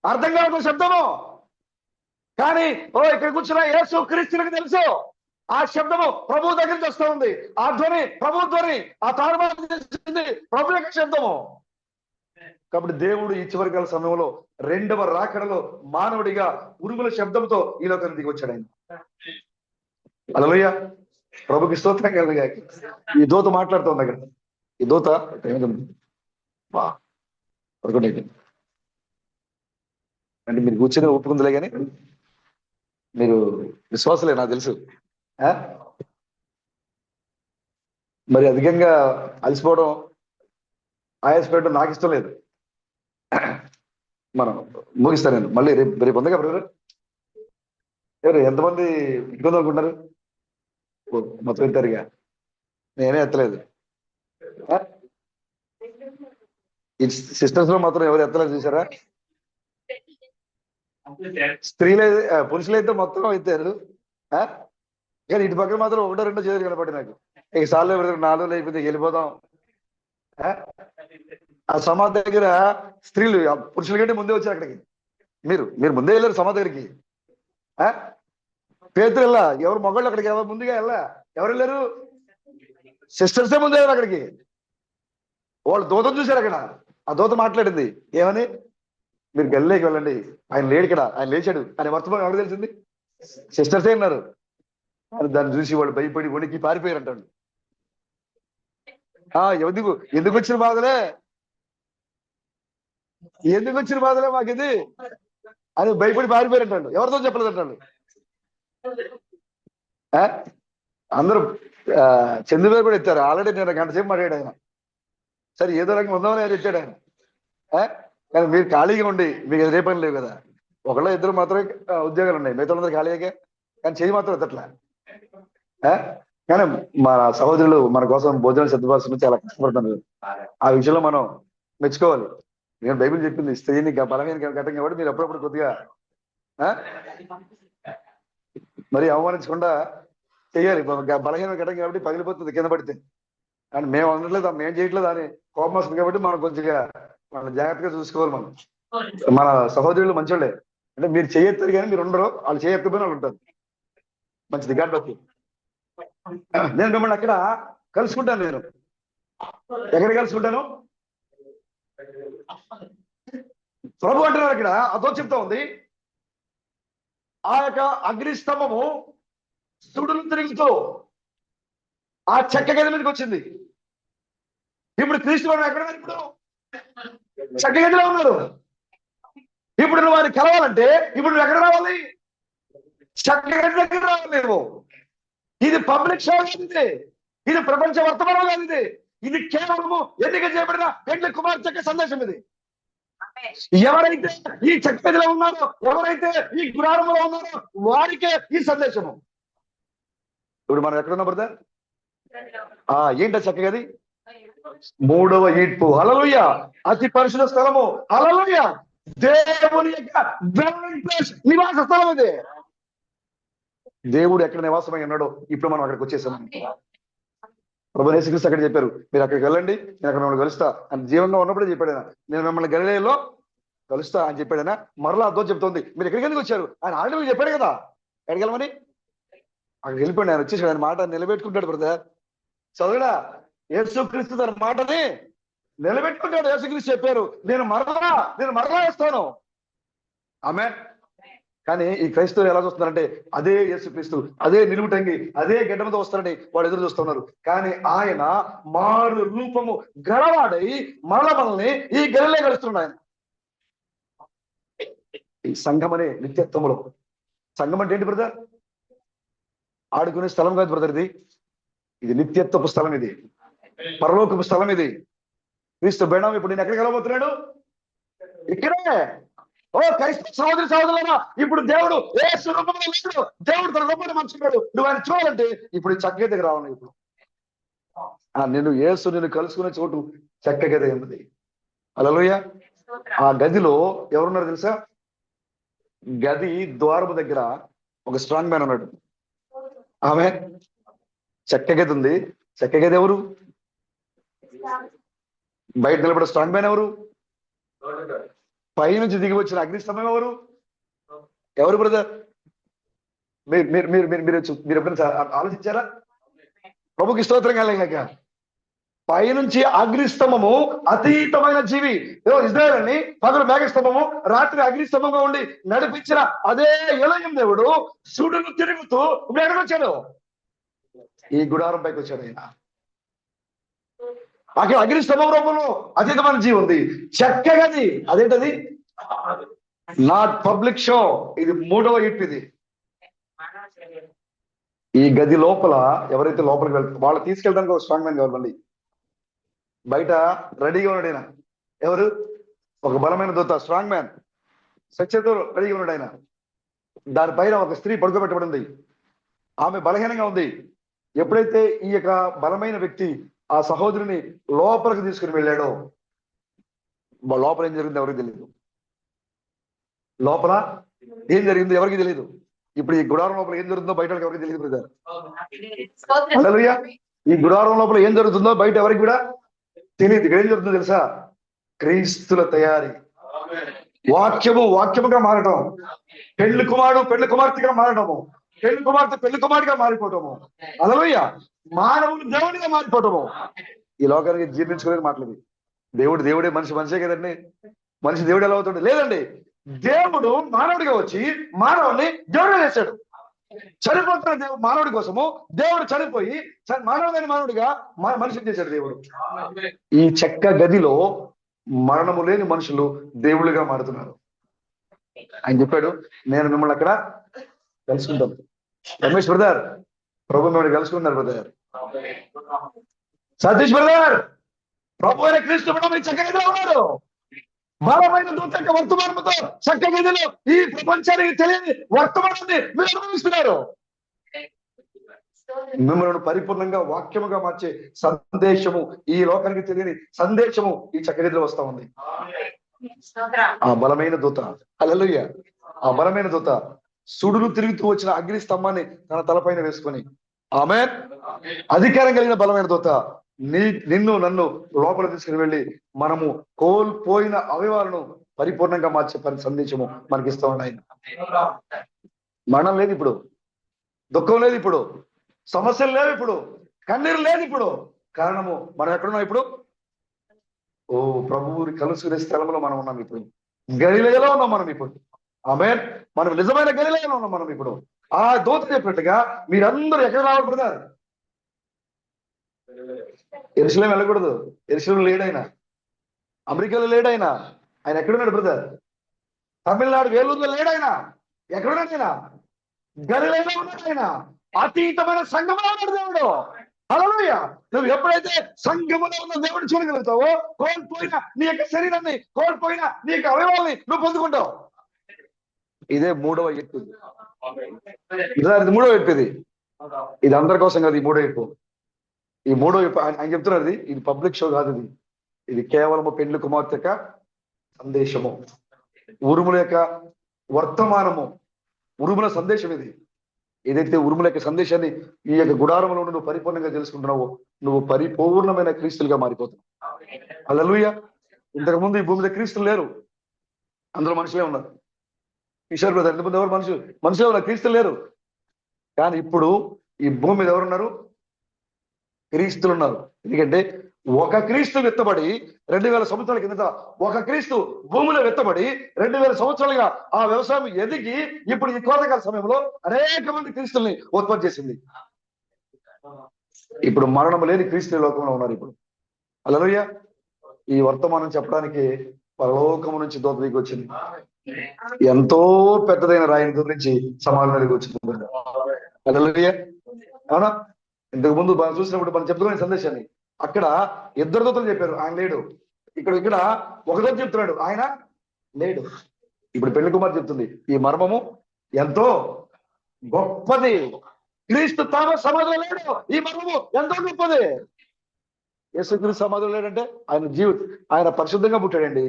అర్థం కాదు శబ్దము. కానీ ఇక్కడ కూర్చున్న యేసు క్రీస్తునికి తెలుసు ఆ శబ్దము ప్రభు దగ్గర నుంచి వస్తూ ఉంది. ఆ ధ్వని ప్రభు ధ్వని, ఆ తారుమారు చేసింది ప్రభు యొక్క శబ్దము. కాబట్టి దేవుడు ఈ చివరి కాల సమయంలో 2వ రాకడలో మానవుడిగా ఉరుముల శబ్దంతో ఈ లోకానికి దిగి వచ్చాడు ఆయన. హల్లెలూయా. ప్రభుకి స్తోత్రం కలుగుగాక. ఈ దూత మాట్లాడుతోంది అక్కడ. ఈ దూత అంటే మీరు కూర్చొని ఒప్పుకుందిలే కానీ మీరు విశ్వాసలే నాకు తెలుసు. మరి అధికంగా అలసిపోవడం, ఆయాసపడడం నాకు ఇష్టం లేదు. మనం ముగిస్తాను నేను మళ్ళీ రేపు ఉందిగా బ్రదర్. ఎవరు ఎంతమంది ఇబ్బంది అనుకుంటారు? మొత్తం ఎత్తారుగా, నేనే ఎత్తలేదు. సిస్టర్స్ లో మాత్రం ఎవరు ఎత్తలేదు చూసారా? స్త్రీలు పురుషులైతే మొత్తం ఎత్తారు. కానీ ఇటు పక్కన మాత్రం 1-2 చేతులు కనపడి నాకు. ఇక సార్లు 4 అయిపోతే వెళ్ళిపోదాం. ఆ సమాధి దగ్గర స్త్రీలు పురుషుల కంటే ముందే వచ్చారు అక్కడికి. మీరు మీరు ముందే వెళ్ళారు సమాధి దగ్గరికి. పేతురు వెళ్ళా, ఎవరు మగవాళ్ళు అక్కడికి ఎవరు ముందుగా వెళ్ళా, ఎవరు వెళ్ళారు? సిస్టర్సే ముందే వెళ్ళారు అక్కడికి. వాళ్ళు దూతం చూశారు అక్కడ. ఆ దూత మాట్లాడింది ఏమని? మీరు గల్లీకి వెళ్ళండి, ఆయన లేడు ఇక్కడ, ఆయన లేచాడు అని వర్తమానం ఎవరు తెలిసింది? సిస్టర్సే ఉన్నారు. దాన్ని చూసి వాళ్ళు భయపడి వణికి పారిపోయారు అంటాడు. ఎందుకు ఎందుకు వచ్చిన బాధలే, ఎందుకు వచ్చిన బాధలే మాకు ఇది అని భయపడి పారిపోయారు అంటాడు. ఎవరితో చెప్పలేదు అంటాడు. అందరూ చంద్రబాబు కూడా ఎత్తారు. ఆల్రెడీ నేను గంట సేపు మాట్లాడాడు ఆయన. సరే ఏదో రకంగా ఉందామని ఆయన ఎత్తాడు ఆయన. కానీ మీరు ఖాళీగా ఉండి మీకు ఎదురే పని లేవు కదా. ఒకళ్ళ ఇద్దరు మాత్రమే ఉద్యోగాలు ఉన్నాయి, మిగతా అందరూ ఖాళీగా. కానీ చేయి మాత్రం ఎత్తట్లా. కానీ మన సహోదరులు మన కోసం భోజనం సిద్ధపరుస్తున్న చాలా కష్టపడుతున్నారు. ఆ విషయంలో మనం మెచ్చుకోవాలి. నేను బైబిల్ చెప్పింది స్త్రీని బలమైన ఘటం కాబట్టి మీరు అప్పుడప్పుడు కొద్దిగా మరి అవమానించకుండా చెయ్యాలి. బలహీన ఘటం కాబట్టి పగిలిపోతుంది కింద పడితే. కానీ మేము అనట్లేదు, మేము చేయట్లేదు అని కోపం వస్తుంది కాబట్టి మనం కొద్దిగా మన జాగ్రత్తగా చూసుకోవాలి. మన సహోదరులు మంచోళ్ళే, అంటే మీరు చేయెత్తారు కానీ మీరు ఉండరు, వాళ్ళు చేయెత్తపోయిన వాళ్ళు ఉంటారు. మంచిది కాబట్టి నేను మిమ్మల్ని అక్కడ కలుసుకుంటాను. నేను ఎక్కడ కలుసుకుంటాను? ప్రభు అంటున్నారు అక్కడ. అదో చెప్తా ఉంది, ఆ యొక్క అగ్నిస్తంభము సుడులు తిరుగుతూ ఆ చెక్క గది మీదకి వచ్చింది. ఇప్పుడు క్రీస్తు వారు ఎక్కడ ఉన్నారు? ఇప్పుడు చెక్క గదిలో ఉన్నారు. ఇప్పుడు నువ్వు వారిని కలవాలంటే ఇప్పుడు నువ్వు ఎక్కడ రావాలి? చెక్క గది దగ్గర రావాలి. నువ్వు ఇది పబ్లిక్ షో కాదు, ఇది ప్రపంచ వర్తమానం కాదు, ఇది కేవలము ఎన్నిక చేయబడిన పెండ్లి కుమార్తె సందేశం. ఇది ఎవరైతే ఈ చెక్క గదిలో ఉన్నారో, ఎవరైతే ఈ గుడారంలో ఉన్నారో వారికే ఈ సందేశము. ఇప్పుడు మనం ఎక్కడున్నా బ్రదర్? ఏంట చెక్క గది? 3వ ఈడ్పు. హల్లెలూయా. అతి పరిశుద్ధ స్థలము. హల్లెలూయా. దేవుని యొక్క నివాస స్థలం ఇది. దేవుడు ఎక్కడ నివాసమై ఉన్నాడో ఇప్పుడు మనం అక్కడికి వచ్చేసాం. ప్రభు యేసుక్రీస్తు అక్కడ చెప్పారు, మీరు అక్కడికి వెళ్ళండి, నేను అక్కడ మిమ్మల్ని కలుస్తా అని. జీవంగా ఉన్నప్పుడే చెప్పాడు, నేను మిమ్మల్ని గలిలయలో కలుస్తా అని చెప్పాడైనా. మరలా అదో చెప్తోంది, మీరు ఎక్కడికి ఎందుకు వచ్చారు? ఆయన ఆల్రెడీ చెప్పాడు కదా ఎక్కడికి వెళ్ళమని. అక్కడికి వెళ్ళిపోయాడు. ఆయన వచ్చేసాడు. ఆయన మాట నిలబెట్టుకుంటాడు బ్రదర్. చదువుడా, యేసుక్రీస్తు తన మాటని నిలబెట్టుకుంటాడు. యేసుక్రీస్తు చెప్పారు, నేను మరలా వేస్తాను. ఆమె కానీ ఈ క్రైస్తవులు ఎలా చూస్తున్నారంటే అదే యేసుక్రీస్తు, అదే నిలువుటంగి, అదే గడ్డమతో వస్తారని వాళ్ళు ఎదురు చూస్తున్నారు. కానీ ఆయన మారు రూపము గలవాడై మనల్ని ఈ గలిలే కలుస్తున్నాడు. ఆయన ఈ సంఘం అనే నిత్యత్వములో. సంఘం అంటే ఏంటి బ్రదర్? ఆడుకునే స్థలం కాదు బ్రదర్. ఇది నిత్యత్వపు స్థలం, ఇది పరలోకపు స్థలం. ఇది క్రీస్తు బేణం. ఇప్పుడు నేను ఎక్కడికి వెళ్ళబోతున్నాడు? ఇక్కడే. క్రైస్తవ సహోదరులారా, ఇప్పుడు దేవుడు యేసు రూపంలో లేడు, దేవుడు తన రూపాన్ని మంచుకున్నాడు. నువ్వు ఆయన చూడాలంటే ఇప్పుడు ఈ చెక్క గదికి రావాలి. ఇప్పుడు నిన్ను కలుసుకునే చోటు చెక్క గది ఉన్నది. హల్లెలూయా. ఆ గదిలో ఎవరున్నారు తెలుసా? గది ద్వారము దగ్గర ఒక స్ట్రాంగ్ మ్యాన్ ఉన్నాడు. ఆమె చెక్క గది ఉంది. చెక్క గది ఎవరు? బయట నిలబడే స్ట్రాంగ్ మ్యాన్ ఎవరు? పైనుంచి దిగి వచ్చిన అగ్నిస్తంభం ఎవరు? ఎవరు బ్రదర్? మీరు ఎప్పుడైనా ఆలోచించారా? ప్రభుకి స్తోత్రం కలగాక. పైనుంచి అగ్నిస్తంభము అతీతమైన జీవి. ఇజ్రాయేల్ అని పగలు మేఘస్తంభము, రాత్రి అగ్నిస్తంభంగా ఉండి నడిపించిన అదే ఎలయం దేవుడు సుడులు తిరుగుతూ ఇప్పుడు ఎక్కడికి వచ్చాడు? ఈ గుడారం పైకి వచ్చాడు. ఆయన అక్కడ అగ్నిస్తంభం రూపంలో అతీతమైన జీవి ఉంది. చెక్క గది. అదేంటది? Not public show. ఇది 3వ ఈడ్పు. ఇది ఈ గది లోపల ఎవరైతే లోపలికి వెళ్తారో వాళ్ళు తీసుకెళ్ళడానికి ఒక స్ట్రాంగ్ మ్యాన్ కావాలి. బయట రెడీగా ఉన్నాడు ఆయన. ఎవరు? ఒక బలమైన దూత, స్ట్రాంగ్ మ్యాన్, సత్యతో రెడీగా ఉన్నాడు ఆయన. దానిపైన ఒక స్త్రీ పడుకోబెట్టబడి ఉంది. ఆమె బలహీనంగా ఉంది. ఎప్పుడైతే ఈ యొక్క బలమైన వ్యక్తి ఆ సహోదరుని లోపలికి తీసుకుని వెళ్ళాడో, లోపల ఏం జరిగింది ఎవరికి తెలియదు. లోపల ఏం జరిగిందో ఎవరికి తెలియదు. ఇప్పుడు ఈ గుడారం లోపల ఏం జరుగుతుందో బయట ఎవరికి తెలియదు బ్రదర్. హల్లెలూయా. ఈ గుడారం లోపల ఏం జరుగుతుందో బయట ఎవరికి కూడా తెలియదు. ఇక్కడ ఏం జరుగుతుందో తెలుసా? క్రీస్తుల తయారీ. వాక్యముగా మారడం, పెళ్లి కుమారుడు పెళ్లి కుమార్తెగా మారడము, పెళ్లి కుమార్తె పెళ్లి కుమారుడిగా మారిపోవటము, హల్లెలూయా, మానవులు దేవుడిగా మారిపోవటము. ఈ లోకానికి జీర్ణించుకోలేని మాటలు. దేవుడే, మనిషే కదండి. మనిషి దేవుడు ఎలా అవుతాడు? లేదండి, దేవుడు మానవుడిగా వచ్చి మానవుడిని దేవుడిగా చేశాడు. చనిపోతున్న దేవుడు మానవుడి కోసము దేవుడు చనిపోయి మానవుడిగా మనిషిని చేశాడు దేవుడు. ఈ చెక్క గదిలో మరణము లేని మనుషులు దేవుళ్ళుగా మారుతున్నారు. ఆయన చెప్పాడు, నేను మిమ్మల్ని అక్కడ కలుసుకుంటాను. రమేష్ బ్రదర్, ప్రభు మిమ్మల్ని కలుసుకున్నారు బ్రదర్. సతీష్ బ్రదర్, ప్రభు అయిన క్రీస్తు చెక్క గదిలో ఉన్నాడు. బలమైన దూత యొక్క వర్తమానంతో చక్క గదిలో ఈ ప్రపంచానికి తెలియని వర్తమానాన్ని మీరు అనుభవిస్తున్నారు. మిమ్మల్ని పరిపూర్ణంగా వాక్యముగా మార్చే సందేశము, ఈ లోకానికి తెలియని సందేశము ఈ చక్క గదిలో వస్తా ఉంది. ఆ బలమైన దూత, హల్లెలూయా, ఆ బలమైన దూత సుడులు తిరుగుతూ వచ్చిన అగ్ని స్తంభాన్ని తన తలపైన వేసుకొని, ఆమేన్, అధికారం కలిగిన బలమైన దూత నిన్ను నన్ను లోపల తీసుకుని వెళ్ళి మనము కోల్పోయిన అవయవాలను పరిపూర్ణంగా మార్చే సందేశము మనకిస్తూ ఉన్నాయి. మరణం లేదు ఇప్పుడు, దుఃఖం లేదు ఇప్పుడు, సమస్యలు లేవు ఇప్పుడు, కన్నీరు లేదు ఇప్పుడు. కారణము మనం ఎక్కడున్నాం ఇప్పుడు? ఓ ప్రభువుని కలుసుకునే స్థలంలో మనం ఉన్నాం ఇప్పుడు. గలిలయలో ఉన్నాం మనం ఇప్పుడు. ఆమేన్, మనం నిజమైన గలిలయలో ఉన్నాం మనం ఇప్పుడు. ఆ దూత చెప్పినట్టుగా మీరందరూ ఎక్కడ రావాలి బ్రదర్? యెరూషలేం వెళ్ళకూడదు. యెరూషలేం లేడైనా, అమెరికాలో లేడైనా, ఆయన ఎక్కడున్నాడు బ్రదర్? తమిళనాడు వేలూరులో లేడైనా, ఎక్కడున్నాడు ఆయన? గలిలయలో ఉన్నాడు ఆయన. అతీతమైన సంఘంలో ఉన్నాడు దేవుడు. హల్లెలూయా. నువ్వు ఎప్పుడైతే సంఘములో ఉన్న దేవుడు చూడగలుగుతావో, కోల్పోయిన నీ యొక్క శరీరాన్ని, కోల్పోయిన నీ యొక్క అవయవాల్ని నువ్వు పొందుకుంటావు. ఇదే మూడవ ఎత్తు. ఇది మూడవ ఎత్తు. ఇది అందరి కోసం కాదు. ఈ మూడో ఎత్తు, ఈ మూడో ఆయన చెప్తున్నది, ఇది పబ్లిక్ షో కాదు. ఇది కేవలము పెండ్లి కుమార్తె యొక్క సందేశము, ఉరుముల యొక్క వర్తమానము, ఉరుముల సందేశం ఇది. ఏదైతే ఉరుముల యొక్క సందేశాన్ని ఈ యొక్క గుడారంలో నువ్వు పరిపూర్ణంగా తెలుసుకుంటున్నావో, నువ్వు పరిపూర్ణమైన క్రీస్తులుగా మారిపోతావు. హల్లెలూయా. ఇంతకు ముందు ఈ భూమి మీద క్రీస్తులు లేరు, అందులో మనుషులే ఉన్నారు. కిషోర్ బ్రదర్, ఇంతకుముందు ఎవరు మనుషులే ఉన్నారు, క్రీస్తులు లేరు. కానీ ఇప్పుడు ఈ భూమి మీద ఎవరున్నారు? క్రీస్తులు ఉన్నారు. ఎందుకంటే ఒక క్రీస్తు వెత్తబడి 2000 సంవత్సరాల కిందట, ఒక క్రీస్తు భూమిలో వెత్తబడి 2000 సంవత్సరాలుగా ఆ వ్యవసాయం ఎదిగి ఇప్పుడు ఈ కోతకాల సమయంలో అనేక మంది క్రీస్తుల్ని ఉత్పత్తి చేసింది. ఇప్పుడు మరణం లేని క్రీస్తు లోకంలో ఉన్నారు ఇప్పుడు. హల్లెలూయా. ఈ వర్తమానం చెప్పడానికి పరలోకము నుంచి దూత దిగి వచ్చింది. ఎంతో పెద్దదైన రాయిని గురించి సమాధానం దిగి వచ్చింది. హల్లెలూయా. అవునా? ఇంతకు ముందు మనం చూసినప్పుడు మనం చెప్పుకునే సందేశాన్ని అక్కడ ఇద్దరు దూతలు చెప్పారు, ఆయన లేడు. ఇక్కడ ఒక దూత చెప్తున్నాడు, ఆయన లేడు. ఇప్పుడు పెళ్లి కుమార్ చెప్తుంది, ఈ మర్మము ఎంతో గొప్పది. క్రీస్తు తాను సమాధిలో లేడు, ఈ మర్మము ఎంతో గొప్పది. యేసుక్రీస్తు సమాధిలో లేడంటే ఆయన పరిశుద్ధంగా పుట్టాడండి.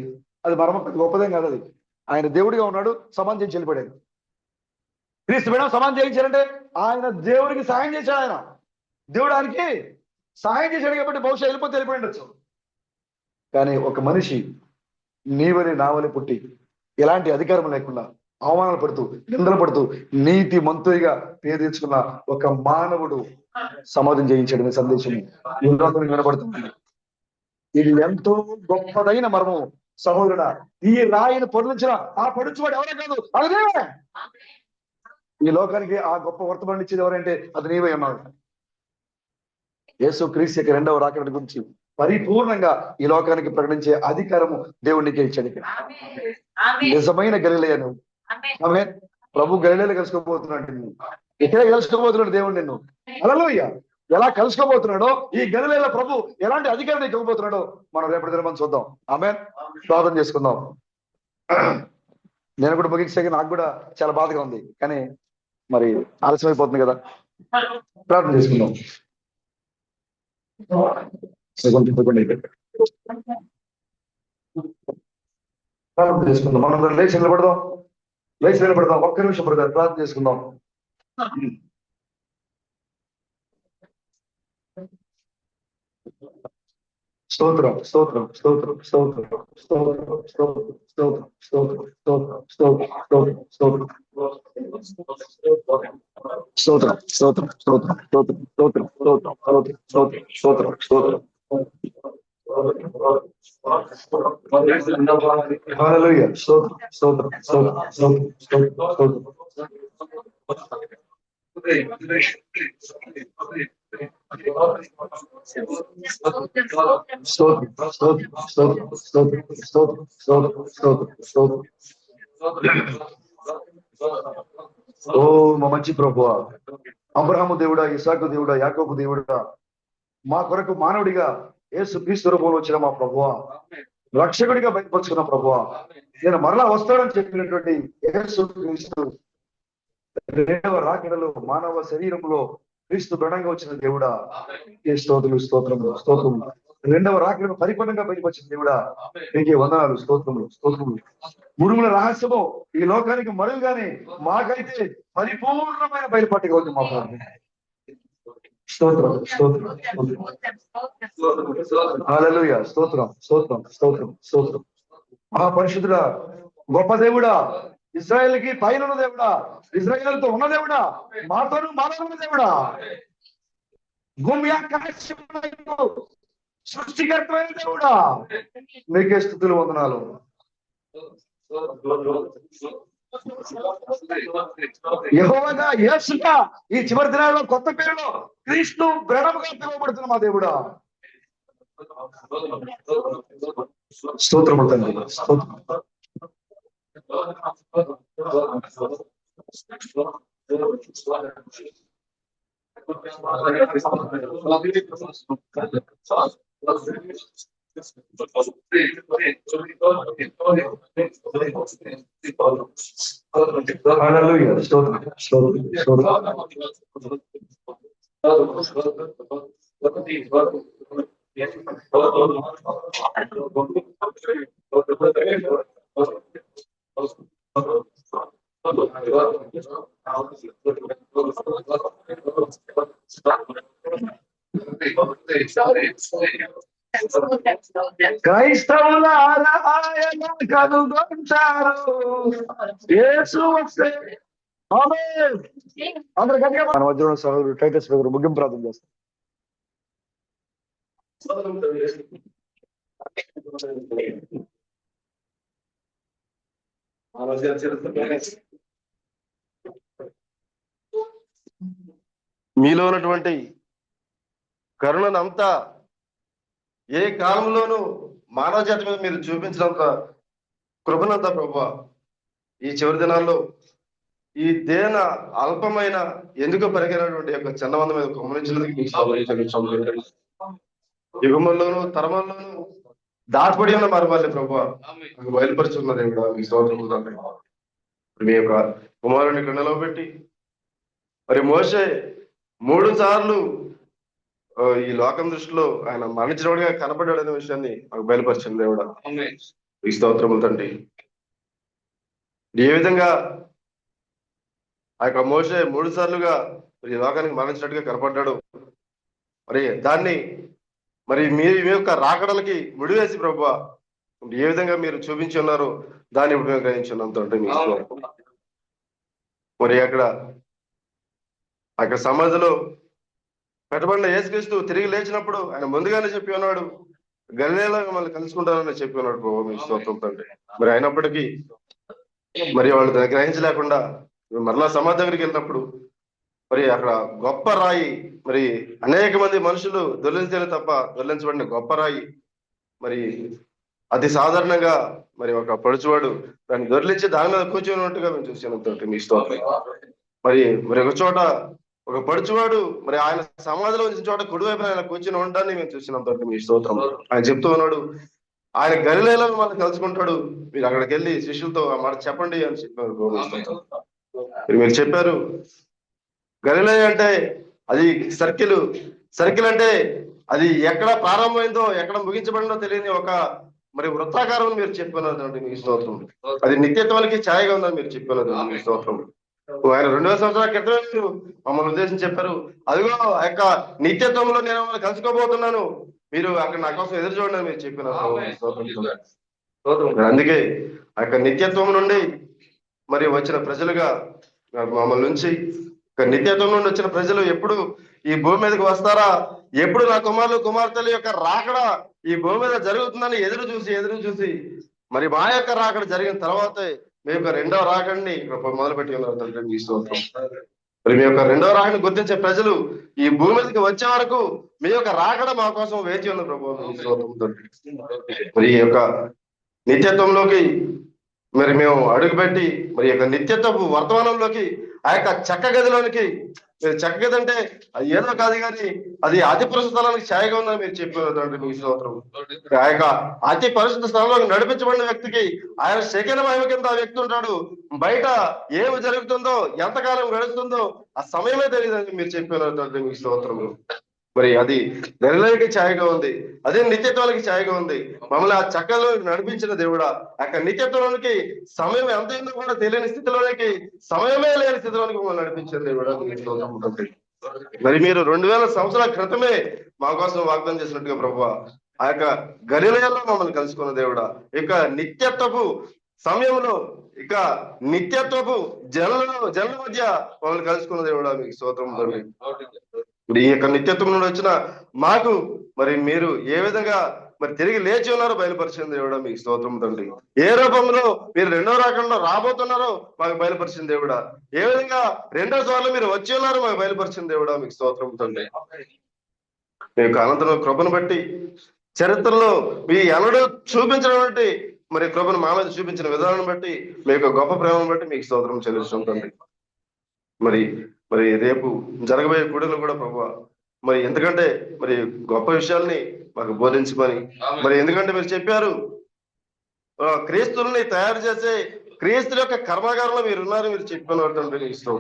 అది మర్మం గొప్పదేం కాదు. అది ఆయన దేవుడిగా ఉన్నాడు, సమాధి చేసి వెళ్ళిపోయాడు. క్రీస్తు మేడం సమాధి చేయించారంటే ఆయన దేవుడికి సహాయం చేశాడు. ఆయన దేవుడు ఆయనకి సహాయం చేశాడు కాబట్టి బహుశా వెళ్ళిపోయిండొచ్చు. కానీ ఒక మనిషి నీవని నావని పుట్టి ఎలాంటి అధికారం లేకుండా అవమానాలు పడుతూ నిందలు పడుతూ నీతి మంతుడిగా పేరు తెచ్చుకున్న ఒక మానవుడు సమాధం చేయించాడు. సందేశం వినబడుతుంది. ఇది ఎంతో గొప్పదైన మర్మం సహోదరుడా. ఈ రాయిని పొడిచిన ఆ పొడుచువాడు ఎవరో కాదు, అదే ఈ లోకానికి ఆ గొప్ప వర్తమానం ఇచ్చేది ఎవరంటే అది నీవే అన్నాడు. యేసు క్రీస్తు యొక్క రెండవ రాకడ గురించి పరిపూర్ణంగా ఈ లోకానికి ప్రకటించే అధికారము దేవుడికి ఇచ్చాడు. నిజమైన గలిలయ నువ్వు. ఆమేన్. ప్రభు గలిలయలో కలుసుకోబోతున్నాడు. ఇక్కడే కలుసుకోబోతున్నాడు దేవుడు నిన్ను. హల్లెలూయా. ఎలా కలుసుకోబోతున్నాడో, ఈ గలిలయలో ప్రభు ఎలాంటి అధికారాన్ని ఇవ్వబోతున్నాడో మనం రేపటి దినం చూద్దాం. ఆమేన్. ప్రార్థన చేసుకుందాం. నేను కూడా ముగించే నాకు కూడా చాలా బాధగా ఉంది, కానీ మరి ఆలస్యం అయిపోతుంది కదా. ప్రార్థన చేసుకుందాం. ప్రార్థన చేసుకుందాం. మనం లేచి నిలబడదాం. ఒక్క నిమిషం బ్రదర్ ప్రార్థన చేసుకుందాం. స్తోత్రం స్తోత్రం స్తోత్రం స్తోత్రం స్తోత్రం స్తోత్రం స్తోత్రం స్తోత్రం స్తోత్రం స్తోత్రం స్తోత్రం స్తోత్రం స్తోత్రం స్తోత్రం స్తోత్రం స్తోత్రం స్తోత్రం స్తోత్రం స్తోత్రం హల్లెలూయా స్తోత్రం స్తోత్రం స్తోత్రం స్తోత్రం స్తోత్రం ఓ మా మంచి ప్రభువా, అబ్రహాము దేవుడా, ఇసాకు దేవుడా, యాకోబు దేవుడా, మా కొరకు మానవుడిగా యేసు క్రీస్తు రూపంలో వచ్చిన మా ప్రభువా, రక్షకుడిగా బయటపరుచుకున్న ప్రభువా, నేను మరలా వస్తాడని చెప్పినటువంటి యేసు క్రీస్తు రెండవ రాకడలో మానవ శరీరంలో క్రీస్తు దృఢంగా వచ్చిన దేవుడా, ఏ స్తోత్రులు స్తోత్రములు స్తోత్రములు. రెండవ రాకడను పరిపూర్ణంగా బయటపరిచిన దేవుడా, నీకే వందనాలు స్తోత్రములు స్తోత్రములు. మురుగుల రహస్యము ఈ లోకానికి మరుగుగానే మాకైతే పరిపూర్ణమైన బయలుపాటుగా ఉంది మా ప్రభు. స్తోత్రం స్తోత్రం హల్లెలూయా స్తోత్రం స్తోత్రం స్తోత్రం స్తోత్రం. మహాపరిశుద్ధుడా, గొప్ప దేవుడా, ఇశ్రాయేలుకి పైన ఉన్న దేవుడా, ఇశ్రాయేలుతో ఉన్న దేవుడా, మాతోను మాలో ఉన్న దేవుడా, భూమి ఆకాశములకు సృష్టికర్తమైన దేవుడా, నీకే స్తుతులు వందనాలు. యెహోవాగా యేసుగా ఈ చివరి దినాల్లో కొత్త పేరులో క్రీస్తు బ్రడముగా పిలువబడుతున్న మా దేవుడా, స్తోత్రములు తండ్రి స్తోత్రం. హల్లెలూయా స్తోత్రం స్తోత్రం స్తోత్రం. క్రైస్తవుల ఆయన కనుగొంటారు యేసు వస్తే. ఆమేన్. అందరూ గట్టిగా మన మధ్యలో సహోదరుడు టైటస్ గారు ముగింపు ప్రార్థన చేస్తారు. మీలో ఉన్నటువంటి కరుణనంతా ఏ కాలంలోనూ మానవ జాతి మీద మీరు చూపించినంత కృపనంతా ప్రభువా, ఈ చివరి దినాల్లో ఈ దేన అల్పమైన ఎందుకు పరిగణటువంటి యొక్క చిన్నమంద మీద గమనించినందుకు యుగంలోను తరమంలోను దాటపడి ఉన్న మరవాలి ప్రభువా, బయలుపరుచున్న దేవుడా, మీ స్తోత్రములు తండ్రి. మీ యొక్క కుమారుని కన్నలో పెట్టి మరి మోషే 3 సార్లు ఈ లోకం దృష్టిలో ఆయన మరణించినవాడిగా కనపడ్డాడు అనే విషయాన్ని మాకు బయలుపరిచింది దేవుడా, ఈ స్తోత్రములు తండ్రి. ఏ విధంగా ఆ యొక్క మోషే 3 సార్లుగా ఈ లోకానికి మరణించినట్టుగా కనపడ్డాడు, మరి దాన్ని మరి మీ యొక్క రాకడలకి ముడివేసి ప్రభువా ఏ విధంగా మీరు చూపించి ఉన్నారో దాన్ని ఇప్పుడు మేము గ్రహించున్నాం తండ్రి. మీ మరి అక్కడ సమాజంలో పెట్టబడిన యేసుక్రీస్తు తిరిగి లేచినప్పుడు ఆయన ముందుగానే చెప్పి ఉన్నాడు, గలిలయలో మమ్మల్ని కలుసుకుంటానని చెప్పి ఉన్నాడు ప్రభు. మీ స్తోత్రం తండ్రి. మరి అయినప్పటికీ మరి వాళ్ళు దాన్ని గ్రహించలేకుండా మరలా సమాధి దగ్గరికి వెళ్ళినప్పుడు మరి అక్కడ గొప్ప రాయి, మరి అనేక మంది మనుషులు దొర్లించారు తప్ప దొర్లించబడిన గొప్ప రాయి మరి అతి సాధారణంగా మరి ఒక పడుచువాడు దాన్ని దొర్లించి దాని మీద కూర్చొని ఉన్నట్టుగా మేము చూసినంత. మీ స్తోత్రం. మరి ఒక చోట ఒక పడుచువాడు మరి ఆయన సమాధిలో వచ్చిన చోట కుడివైపున ఆయన కూర్చొని ఉండడాన్ని మేము చూసినంత. మీ స్తోత్రం. ఆయన చెప్తూ ఉన్నాడు, ఆయన గలిలయలో మనం కలుసుకుంటాడు, మీరు అక్కడికి వెళ్ళి శిష్యులతో ఆ మాట చెప్పండి అని చెప్పారు. మీరు చెప్పారు గలిలయ అంటే అది సర్కిల్ అంటే అది ఎక్కడ ప్రారంభమైందో ఎక్కడ ముగించబడిందో తెలియని ఒక మరి వృత్తాకారం మీరు చెప్పినదండి. మీ స్తోత్రం. అది నిత్యత్వానికి ఛాయగా ఉందని మీరు చెప్పినది. మీ స్తోత్రం. ఆయన 2000 సంవత్సరాల క్రితమే మీరు మమ్మల్ని ఉద్దేశించి చెప్పారు, అదిగో ఆ యొక్క నిత్యత్వంలో నేను మమ్మల్ని కలుసుకోబోతున్నాను, మీరు అక్కడ నా కోసం ఎదురు చూడండి అని మీరు చెప్పిన అందుకే ఆ యొక్క నిత్యత్వం నుండి మరి వచ్చిన ప్రజలుగా మమ్మల్ని నుంచి నిత్యత్వం నుండి వచ్చిన ప్రజలు ఎప్పుడు ఈ భూమి మీదకి వస్తారా, ఎప్పుడు నా కుమారులు కుమార్తెల యొక్క రాకడ ఈ భూమి మీద జరుగుతుందని ఎదురు చూసి మరి మా యొక్క రాకడ జరిగిన తర్వాతే మీ యొక్క రెండవ రాకడిని మొదలుపెట్టి ఉన్నారు తండ్రి. మీ స్తోత్రం. మరి మీ యొక్క రెండవ రాకడిని గుర్తించే ప్రజలు ఈ భూమి మీదకి వచ్చే వరకు మీ యొక్క రాకడ మా కోసం వేచి ఉన్న ప్రభు. మీ స్తోత్రం తండ్రి. మరి ఈ యొక్క నిత్యత్వంలోకి మరి మేము అడుగుపెట్టి మరి యొక్క నిత్యత్వపు వర్తమానంలోకి ఆ యొక్క చక్క గదిలోనికి, చక్క గది అంటే అది ఏదో కాదు కానీ అది అతి పరిశుద్ధ స్థలానికి ఛాయగా ఉందని మీరు చెప్పారు. మీ స్తోత్రం. ఆ యొక్క అతి పరిశుద్ధ స్థలంలోకి నడిపించబడిన వ్యక్తికి ఆయన సెకండ్ మహిమ కింద ఆ వ్యక్తి ఉంటాడు. బయట ఏమి జరుగుతుందో, ఎంతకాలం గడుస్తుందో ఆ సమయమే తెలియదని మీరు చెప్పారు. మీ స్తోత్రం. మరి అది నెలలకి ఛాయగా ఉంది, అదే నిత్యత్వానికి ఛాయగా ఉంది. మమ్మల్ని ఆ చక్కలో నడిపించిన దేవుడా, ఆ నిత్యత్వానికి సమయం ఎంత ఉందో కూడా తెలియని స్థితిలోనికి, సమయమే లేని స్థితిలోనికి మమ్మల్ని నడిపించిన దేవుడా. మరి మీరు 2000 సంవత్సరాల క్రితమే మా కోసం వాగ్దానం చేసినట్టుగా ప్రభువా ఆ యొక్క గలిలయలో మమ్మల్ని కలుసుకున్న దేవుడా, ఇక నిత్యత్వపు సమయంలో, ఇక నిత్యత్వపు జనుల మధ్య మమ్మల్ని కలుసుకున్న దేవుడా, మీకు స్తోత్రం తండ్రి. ఇప్పుడు ఈ యొక్క నిత్యత్వం నుండి వచ్చిన మాకు మరి మీరు ఏ విధంగా మరి తిరిగి లేచి ఉన్నారో బయలుపరిచింది దేవుడా, మీకు స్తోత్రం తండ్రి. ఏ రూపంలో మీరు రెండో రాకంలో రాబోతున్నారో మాకు బయలుపరిచింది దేవుడా, ఏ విధంగా రెండో సార్లు మీరు వచ్చి ఉన్నారో మాకు బయలుపరిచింది దేవుడా, మీకు స్తోత్రం తండ్రి. మీ యొక్క అనంతరం కృపను బట్టి, చరిత్రలో మీ ఎన్నడూ చూపించినటువంటి మరి కృపను మా మీద చూపించిన విధానం బట్టి, మీ యొక్క గొప్ప ప్రేమను బట్టి మీకు స్తోత్రం చెల్లిస్తాం తండ్రి. మరి రేపు జరగబోయే కూడలు కూడా ప్రభువా మరి ఎందుకంటే మరి గొప్ప విషయాల్ని మాకు బోధించమని, మరి ఎందుకంటే మీరు చెప్పారు క్రీస్తుల్ని తయారు చేసే క్రీస్తు యొక్క కర్మాగారంలో మీరు ఉన్నారు, మీరు చెప్పిన ఇష్టం.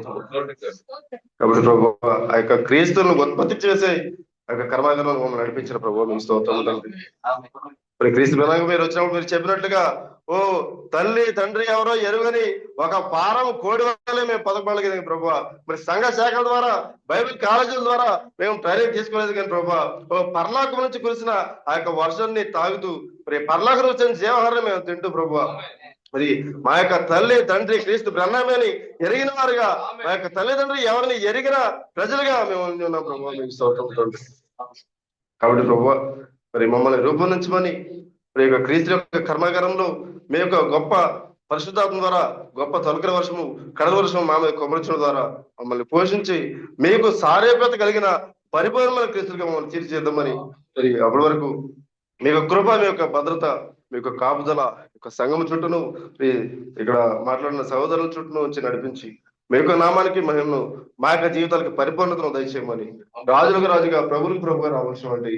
కాబట్టి ప్రభు ఆ యొక్క క్రీస్తులను ఉత్పత్తి చేసే ఆ యొక్క కర్మాగారంలో మమ్మల్ని నడిపించిన ప్రభు మీకు స్తోత్రం. మరి క్రీస్తు విధానం మీరు వచ్చినప్పుడు మీరు చెప్పినట్లుగా ఓ తల్లి తండ్రి ఎవరో ఎరుగని ఒక పారం కోడి వల్లే మేము పదకొండగలిగాం ప్రభు. మరి సంఘ శాఖల ద్వారా, బైబిల్ కాలేజీల ద్వారా మేము ట్రైనింగ్ తీసుకోలేదు కానీ ప్రభు, ఓ పరలోకం నుంచి కురిసిన ఆ యొక్క వర్షాన్ని తాగుతూ మరి పరలోకం వచ్చిన జీవహారం మేము తింటూ ప్రభు, మరి మా యొక్క తల్లి తండ్రి క్రీస్తు బ్రహ్మని ఎరిగిన వారుగా, మా యొక్క తల్లిదండ్రి ఎవరిని ఎరిగిన ప్రజలుగా మేము ఉన్నాం ప్రభు, మీకు స్తోత్రం. కాబట్టి ప్రభు మరి మమ్మల్ని రూపొందించమని మరి యొక్క క్రీస్తు యొక్క కర్మాగారంలో మీ యొక్క గొప్ప పరిశుద్ధాత్మ ద్వారా, గొప్ప తొలకరి వర్షము, కడల వర్షము మా మీద కుమరించడం ద్వారా మమ్మల్ని పోషించి మీకు సారేపత కలిగిన పరిపూర్ణమైన క్రీస్తులుగా మమ్మల్ని తీర్చిదిద్దామని, మరి అప్పటి వరకు మీ యొక్క కృప, మీ యొక్క భద్రత, మీ యొక్క కాపుదల యొక్క సంఘం చుట్టూను, ఇక్కడ మాట్లాడిన సహోదరుల చుట్టూను వచ్చి నడిపించి మీ యొక్క నామానికి మహిమను, మా యొక్క జీవితాలకు పరిపూర్ణతను దయచేయమని, రాజులకు రాజుగా ప్రభులకు ప్రభుగా రావాల్సిన వంటి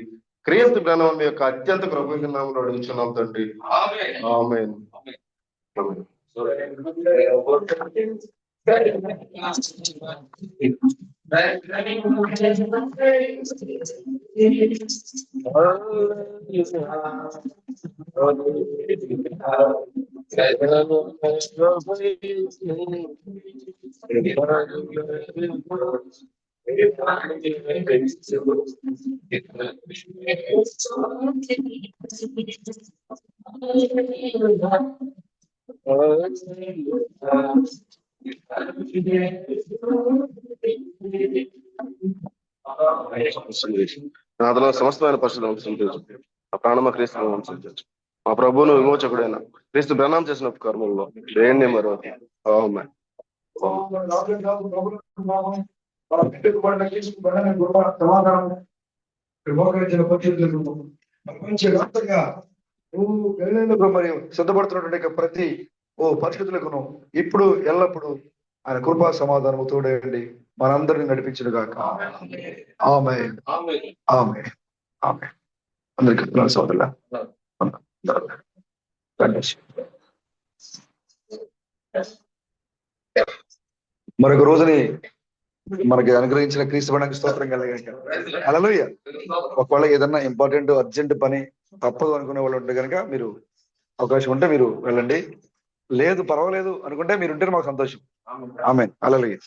క్రీస్తు జ్ఞానం మీ యొక్క అత్యంత కృపగా నామములో అడుగుచున్నాం తండ్రి. ఆమేన్. నాదలో సమస్తమైన పరిశుద్ధ ఆ ప్రాణమ క్రీస్తు మా ప్రభువును విమోచకుడైన క్రీస్తు బ్రహ్మం చేసిన కర్మంలో దేన్ని మరో ప్రపంచవ్యాప్తంగా మరి సిద్ధపడుతున్నటువంటి ప్రతి పరిస్థితులకును ఇప్పుడు ఎల్లప్పుడు ఆయన కృపా సమాధానము తోడేయండి, మనందరినీ నడిపించును గాక. ఆమేన్. ఆమేన్. ఆమేన్. అందరికీ సోదరులా మరొక రోజుని మనకి అనుగ్రహించిన క్రీస్తు బడానికి స్తోత్రం కలగక. హల్లెలూయా. ఒకవేళ ఏదన్నా ఇంపార్టెంట్ అర్జెంట్ పని తప్పదు అనుకునే వాళ్ళు ఉంటే కనుక మీరు అవకాశం ఉంటే మీరు వెళ్ళండి, లేదు పర్వాలేదు అనుకుంటే మీరు ఉంటే మాకు సంతోషం. ఆమేన్. హల్లెలూయా.